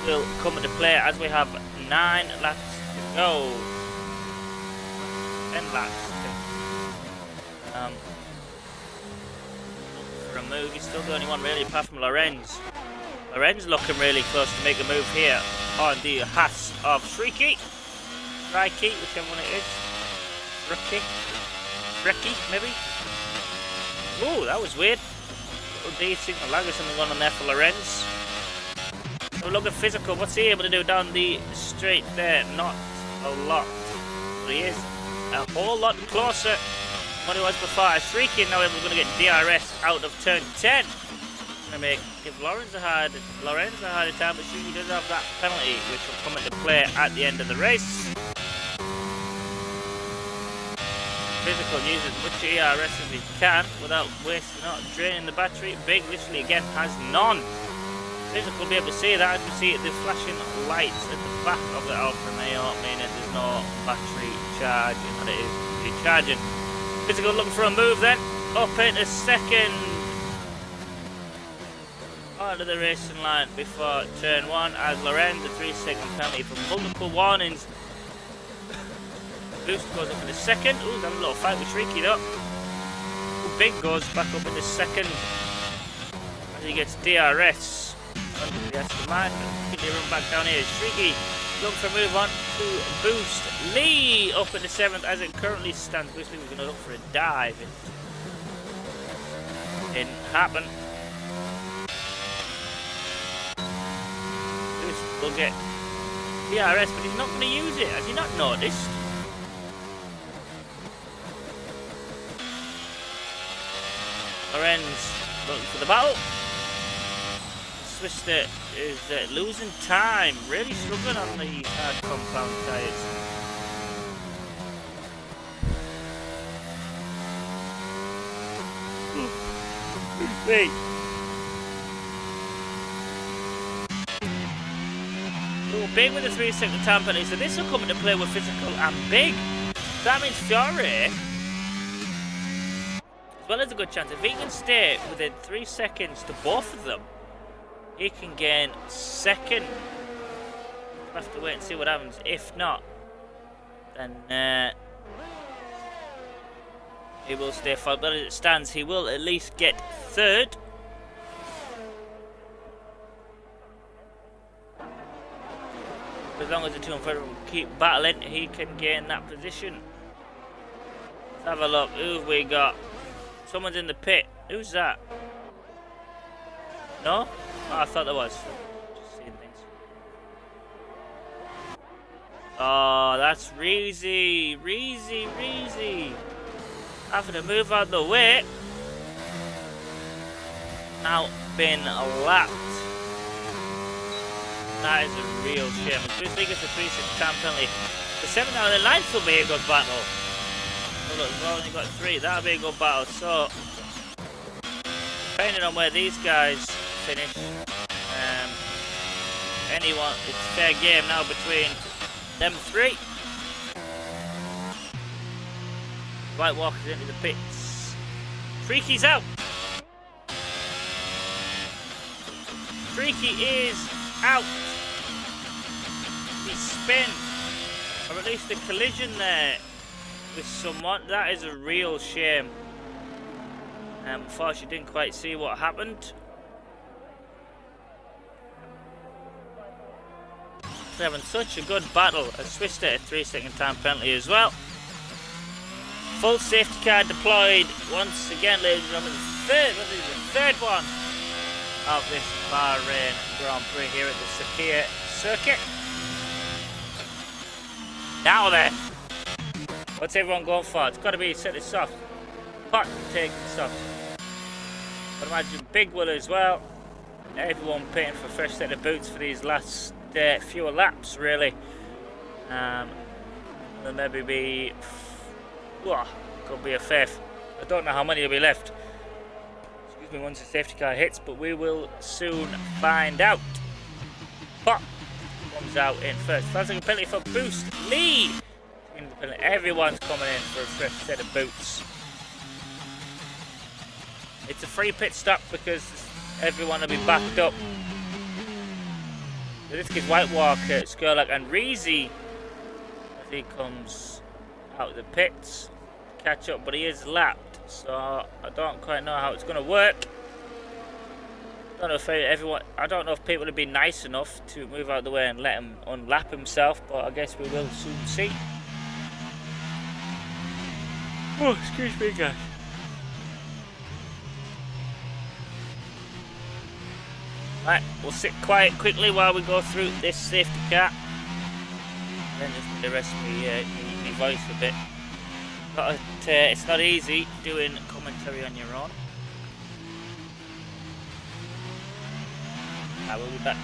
Will come into play as we have 9 laps to go. 10 laps to for a move. He's still the only one really apart from Lorenz. Lorenz looking really close to make a move here on the Haas of Shrieky, whichever one it is. Shrieky, maybe? Ooh, that was weird. Little D signal lag or something going on there for Lorenz. So look at Physical, what's he able to do down the straight there? Not a lot. But he is a whole lot closer than what he was before. Shrieky now able to get DRS out of turn 10. Give Lorenz a hard time, but Shrieky does have that penalty, which will come into play at the end of the race. Physical uses as much ERS as he can without wasting or draining the battery. Big literally again has none. Physical will be able to see that as we see the flashing lights at the back of the Alfa Romeo, meaning there's no battery charge and that it is recharging. Physical looking for a move then, up into second. Onto the racing line before turn 1 as Lorenz, a 3-second penalty for multiple warnings. Boost goes up into second. Ooh, he's having a little fight with Shrieky though. Ooh, Big goes back up into second as he gets DRS. Under the Aston Martin. Quickly run back down here. Shrieky looking for a move on to Boost. Lee up into 7th as it currently stands. Boost Lee was going to look for a dive. It didn't happen. Will get DRS, but he's not going to use it. Has he not noticed? Lorenz looking for the battle. Swister is losing time, really struggling on these hard compound tyres. Wait. Big with a 3-second time penalty, so this will come into play with Physical and Big. That means Fiore, as well as a good chance, if he can stay within 3 seconds to both of them, he can gain second. We'll have to wait and see what happens. If not, then he will stay forward. But as it stands, he will at least get third. As long as the two in front of him keep battling, he can gain that position. Let's have a look. Who have we got? Someone's in the pit. Who's that? No? Oh, I thought there was. Just seeing things. Oh, that's Reezy. Reezy. Having to move out the way. Now been lapped. That is a real shame. Boost Lee gets a 3-second time penalty. The 7th out of the 9th will be a good battle. Oh, look, we've only got 3. That'll be a good battle. So, depending on where these guys finish, anyone, it's a fair game now between them 3. White Walker's into the pits. Freaky's out. Freaky is out. He spin, or at least a collision there with someone. That is a real shame. Unfortunately, didn't quite see what happened. They're having such a good battle. A Swister, a 3-second time penalty as well. Full safety car deployed once again, ladies and gentlemen. The third one of this Bahrain Grand Prix here at the Sakhir circuit. Now then, what's everyone going for? It's got to be set it soft. Pot taking soft. I'd imagine Big will as well. Everyone paying for a fresh set of boots for these last few laps, really. There'll maybe be, could be a fifth. I don't know how many will be left. Excuse me, once the safety car hits, but we will soon find out. Pot comes out in first. Feels like a penalty for Boost. Lee! Everyone's coming in for a fresh set of boots. It's a free pit stop because everyone will be backed up. So this kid's White Walker, Skurlock and Reezy as he comes out of the pits to catch up, but he is lapped, so I don't quite know how it's going to work. I don't know if people would be nice enough to move out of the way and let him unlap himself, but I guess we will soon see. Oh, excuse me, guys. Right, we'll sit quiet quickly while we go through this safety car. And then just the rest of my voice a bit. But it's not easy doing commentary on your own. I will be back.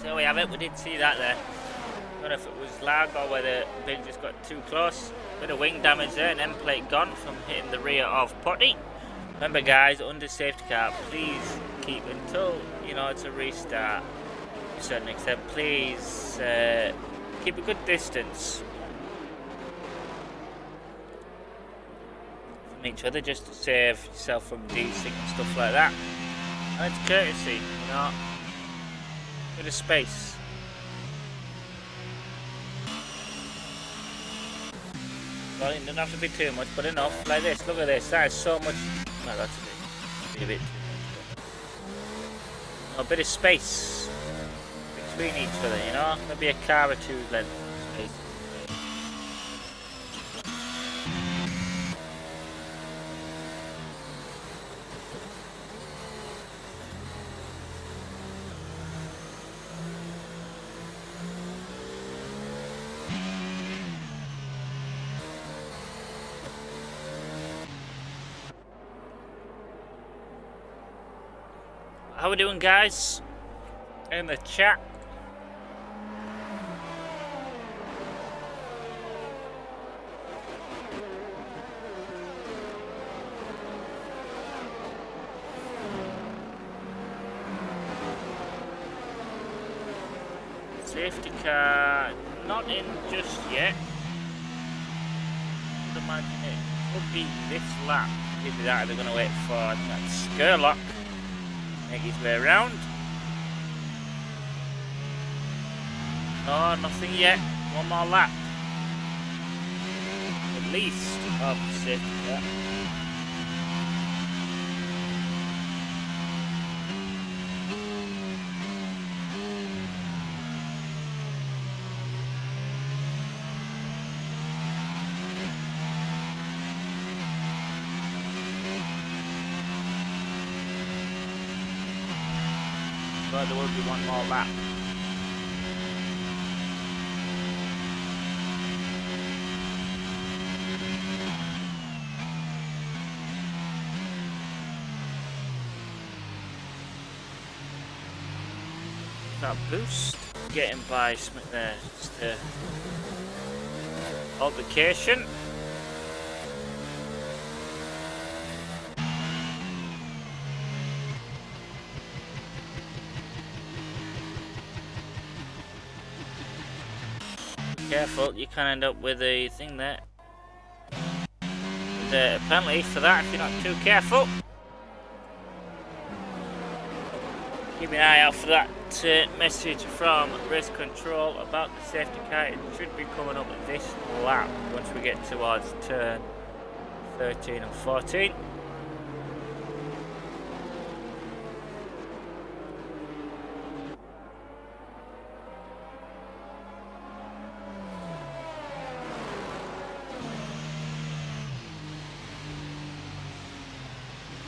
So we have it, we did see that there. I don't know if it was lag or whether Big just got too close. Bit of wing damage there, and end plate gone from hitting the rear of Potty. Remember guys, under safety car, please keep until, it's a restart to a certain extent. Please keep a good distance from each other just to save yourself from desync and stuff like that. And it's courtesy, bit of space. Well, it doesn't have to be too much, but enough. Like this, look at this. That is so much. No, that's a bit too much. A bit of space between each other, maybe a car or two's length of space. How we doing, guys? In the chat. Safety car not in just yet. I'd imagine it could be this lap. Either that or they're going to wait for that Skurlock. Make his way around. Oh, nothing yet. One more lap. At least of the safety car. But there will be one more lap. That boost, getting by Smith there, just a altercation. Careful, you can end up with a thing there. There's a penalty for that if you're not too careful. Keep an eye out for that message from race control about the safety car. It should be coming up this lap once we get towards turn 13 and 14.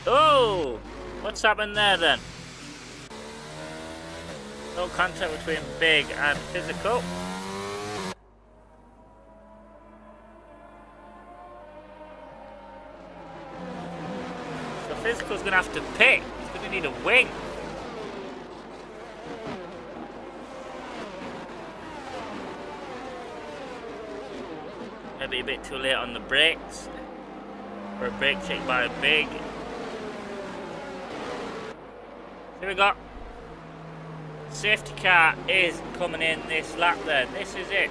Oh! What's happened there then? No contact between big and physical. So physical's gonna have to pit. He's gonna need a wing. Maybe a bit too late on the brakes. For a brake check by a big. Here we go. Safety car is coming in this lap then. This is it.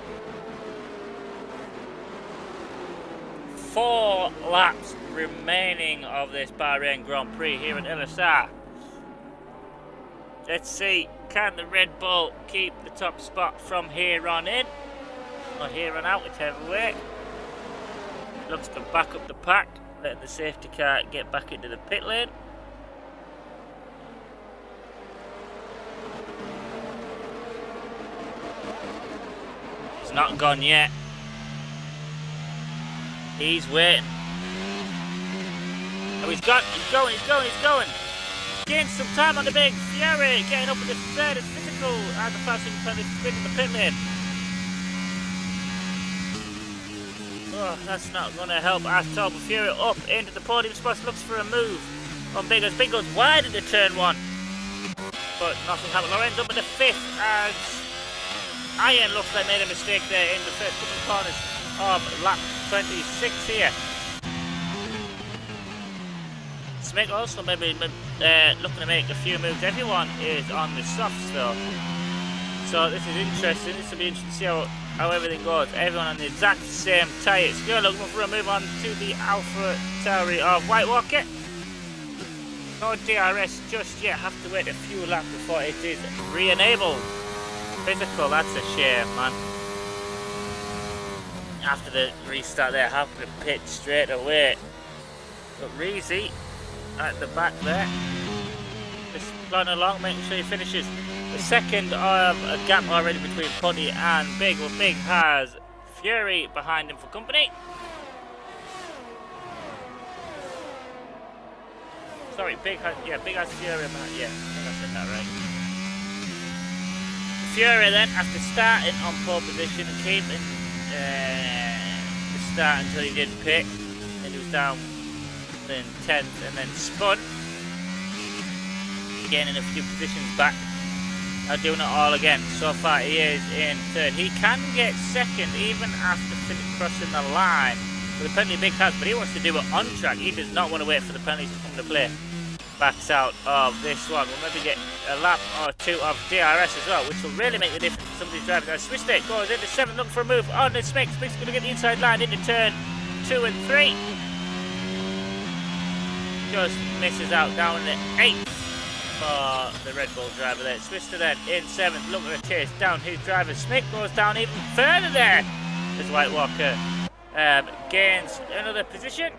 4 laps remaining of this Bahrain Grand Prix here at LSA. Let's see, can the Red Bull keep the top spot from here on in? Or here on out, whichever way. Looks to back up the pack, letting the safety car get back into the pit lane. It's not gone yet. He's waiting. Oh, he's going. He's gained some time on the big Fury, getting up in the third. It's physical as the passing penalty spin in the pit lane. Oh, that's not going to help at all. But Fury up into the podium spots, looks for a move on Big as Big goes wide into turn 1. But nothing happened. Lorenz up in the 5th as Iron looks like made a mistake there in the first couple of corners of lap 26 here. Smick also maybe looking to make a few moves. Everyone is on the softs though. So this is interesting. This will be interesting to see how everything goes. Everyone on the exact same tyres. Go looking for a move on to the Alpha Tauri of White Walker. No DRS just yet. Have to wait a few laps before it is re-enabled. Physical, that's a shame, man. After the restart there, have to pit straight away. But Reezy at the back there, just plodding along, making sure he finishes. The second of a gap already between Putty and Big. Well, Big has Fury behind him for company. Sorry, Big has Fury behind. Yeah, I think I said that right. Fury then, after starting on pole position and keeping the start until he did pit, and he was down in 10th and then spun, gaining a few positions back. Now doing it all again. So far he is in 3rd. He can get 2nd even after crossing the line with the penalty Big has, but he wants to do it on track. He does not want to wait for the penalties to come into play. Backs out of this one. We'll maybe get a lap or 2 of DRS as well, which will really make the difference for some of these drivers. Now Swiss State goes into 7th, looking for a move on the Smick. Smick's going to get the inside line into turn 2 and 3. Just misses out down in 8th for the Red Bull driver there. Swister then in 7th, looking to chase down his driver. Smick goes down even further there as White Walker gains another position.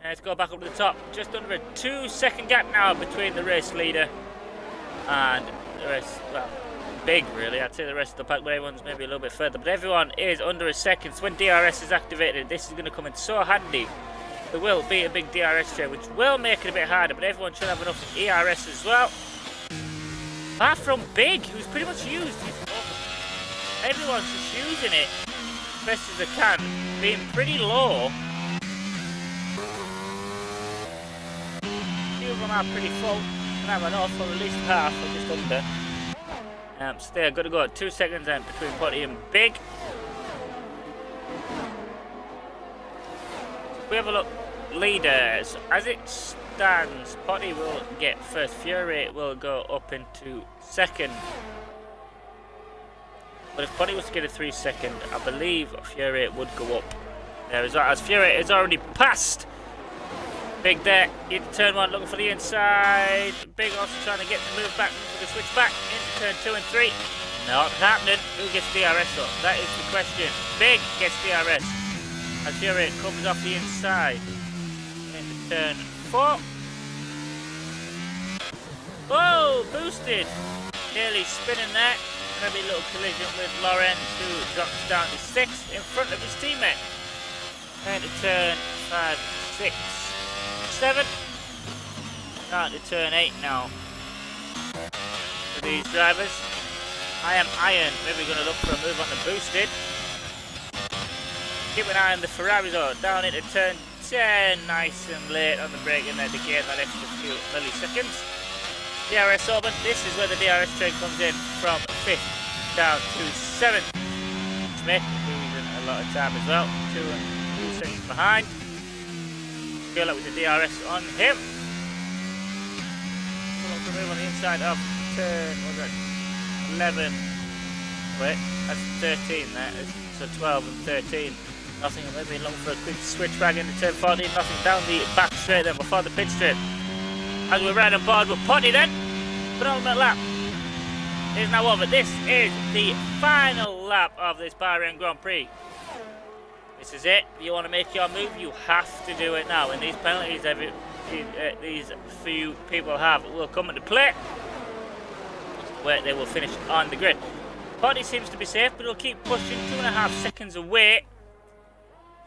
Let's go back up to the top. Just under a 2-second gap now between the race leader and the rest. Well, Big really. I'd say the rest of the pack, but everyone's maybe a little bit further. But everyone is under a second. So when DRS is activated, this is going to come in so handy. There will be a big DRS share, which will make it a bit harder, but everyone should have enough ERS as well. Apart from Big, who's pretty much used his open. Everyone's just using it as best as they can, being pretty low. Few of them are pretty full, and I'm enough for at least half or just under. So they're going to go at 2 seconds then between Potty and Big. We have a look. Leaders, as it stands, Potty will get first. Fury will go up into 2nd. But if Potty was to get a 3-second, I believe Fury would go up there as well, as Fury is already passed Big there, into turn 1, looking for the inside. Big also trying to get the move back to the switch back into turn 2 and 3. Not happening. Who gets DRS up? That is the question. Big gets DRS. As Fury comes off the inside into turn 4. Whoa, boosted. Nearly spinning there. Maybe a little collision with Lorenz, who drops down to 6th in front of his teammate. Into turn 5, 6, 7. Down to turn 8 now. For these drivers. I am Iron. Maybe going to look for a move on the boosted. Keep an eye on the Ferraris though. Down into turn 10. Nice and late on the brake in there to gain that extra few milliseconds. DRS open. This is where the DRS train comes in from 5th down to 7th. Smith losing a lot of time as well. 2 and 2 seconds behind. Go up with the DRS on him. We'll move on the inside of turn 11. Wait, that's 13 there. So 12 and 13. Nothing, maybe long for a quick switch back into turn 14. Nothing down the back straight there before the pit straight. As we're right on board with Potty then. Penultimate lap is now over. This is the final lap of this Bahrain Grand Prix. This is it. If you want to make your move, you have to do it now. And these penalties these few people have will come into play, where they will finish on the grid. Potty seems to be safe, but he'll keep pushing 2.5 seconds away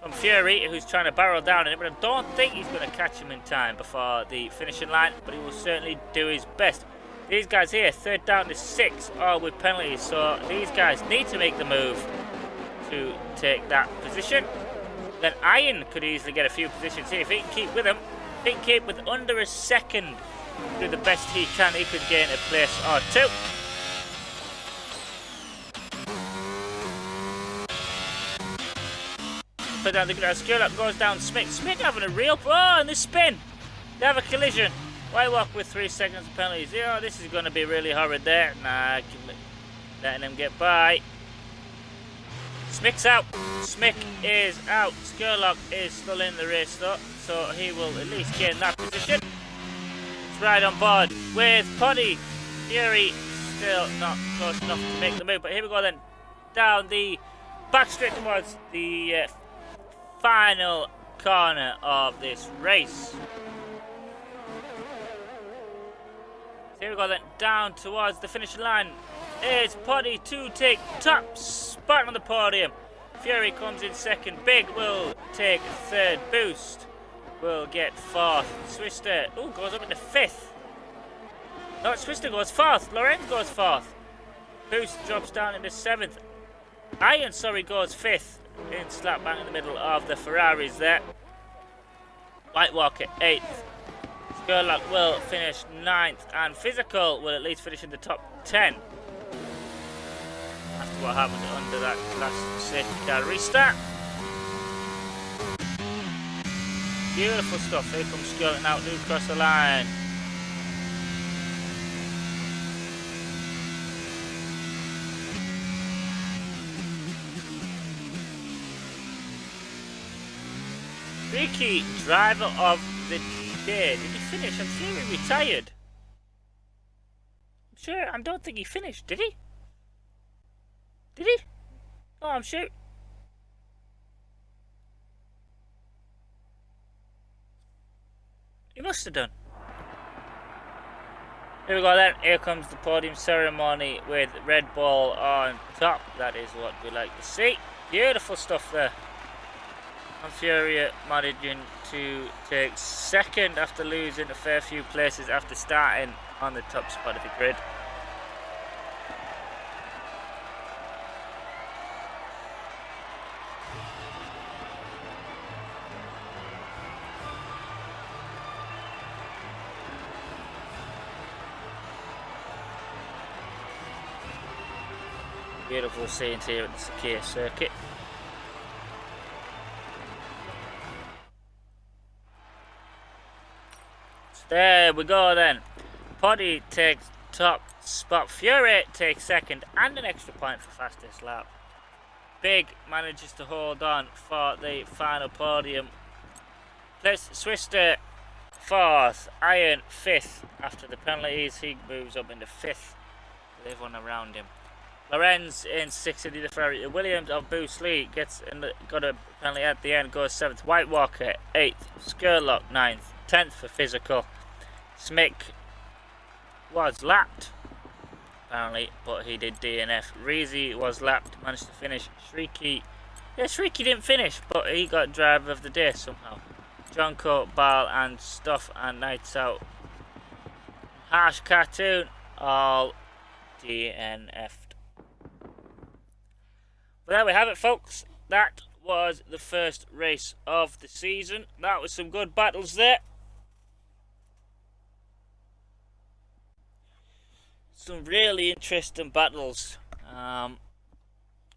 from Fury, who's trying to barrel down in it. But I don't think he's going to catch him in time before the finishing line, but he will certainly do his best. These guys here, 3rd down to 6, all with penalties, so these guys need to make the move to take that position. Then Iron could easily get a few positions here. If he can keep with him, if he can keep with under a second, do the best he can, he could gain a place or 2. Put down the ground, skill up, goes down Smith. Smith having a real, oh, and the spin. They have a collision. White walk with 3 seconds of penalties. Oh, this is going to be really horrid there. Nah, letting him get by. Smith's out. Smith is out. Skurlock is still in the race though, so he will at least gain that position. It's right on board with Potty. Fury still not close enough to make the move, but here we go then. Down the back straight towards the final corner of this race. Here we go then, down towards the finishing line. It's Potty to take top spot on the podium. Fury comes in second. Big will take 3rd. Boost will get 4th. Swister, oh, goes up into 5th. No, Swister goes 4th. Lorenz goes 4th. Boost drops down into 7th. Iron, sorry, goes 5th. In slap bang in the middle of the Ferraris there. White Walker 8th. Skurlock will finish 9th, and Physical will at least finish in the top 10. After what happened under that last safety car restart. Beautiful stuff. Here comes Skurlock now to cross the line. Freaky driver of the day. Did he finish? I'm sure he retired. I don't think he finished. Did he? Did he? Oh, I'm sure. He must have done. Here we go then. Here comes the podium ceremony with Red Bull on top. That is what we like to see. Beautiful stuff there. And Fury managing to take 2nd after losing a fair few places after starting on the top spot of the grid. Beautiful scenes here at the Sakir circuit. There we go then. Potty takes top spot. Fury takes 2nd and an extra point for fastest lap. Big manages to hold on for the final podium. Swister 4th. Iron 5th. After the penalties, he moves up into 5th with everyone around him. Lorenz in 6th. Williams of Bruce Lee got a penalty at the end, goes 7th. White Walker 8th. Skurlock 9th. 10th for physical. Smick was lapped apparently, but he did DNF. Reezy was lapped, managed to finish. Shrieky didn't finish, but he got driver of the day somehow. Jonko, Ball and Stuff and Nights Out. Harsh Cartoon all DNF'd. But there we have it, folks. That was the first race of the season. That was some good battles there. Some really interesting battles,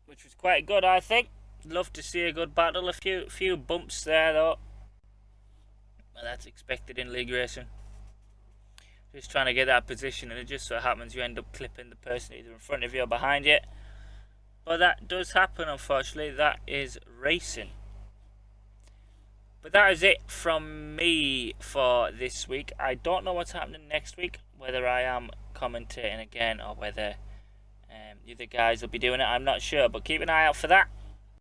which was quite good, I think. Love to see a good battle. A few bumps there, though. Well, that's expected in league racing. Just trying to get that position, and it just so happens you end up clipping the person either in front of you or behind you. But that does happen, unfortunately. That is racing. But that is it from me for this week. I don't know what's happening next week, whether I am commentating again or whether the other guys will be doing it. I'm not sure, but keep an eye out for that.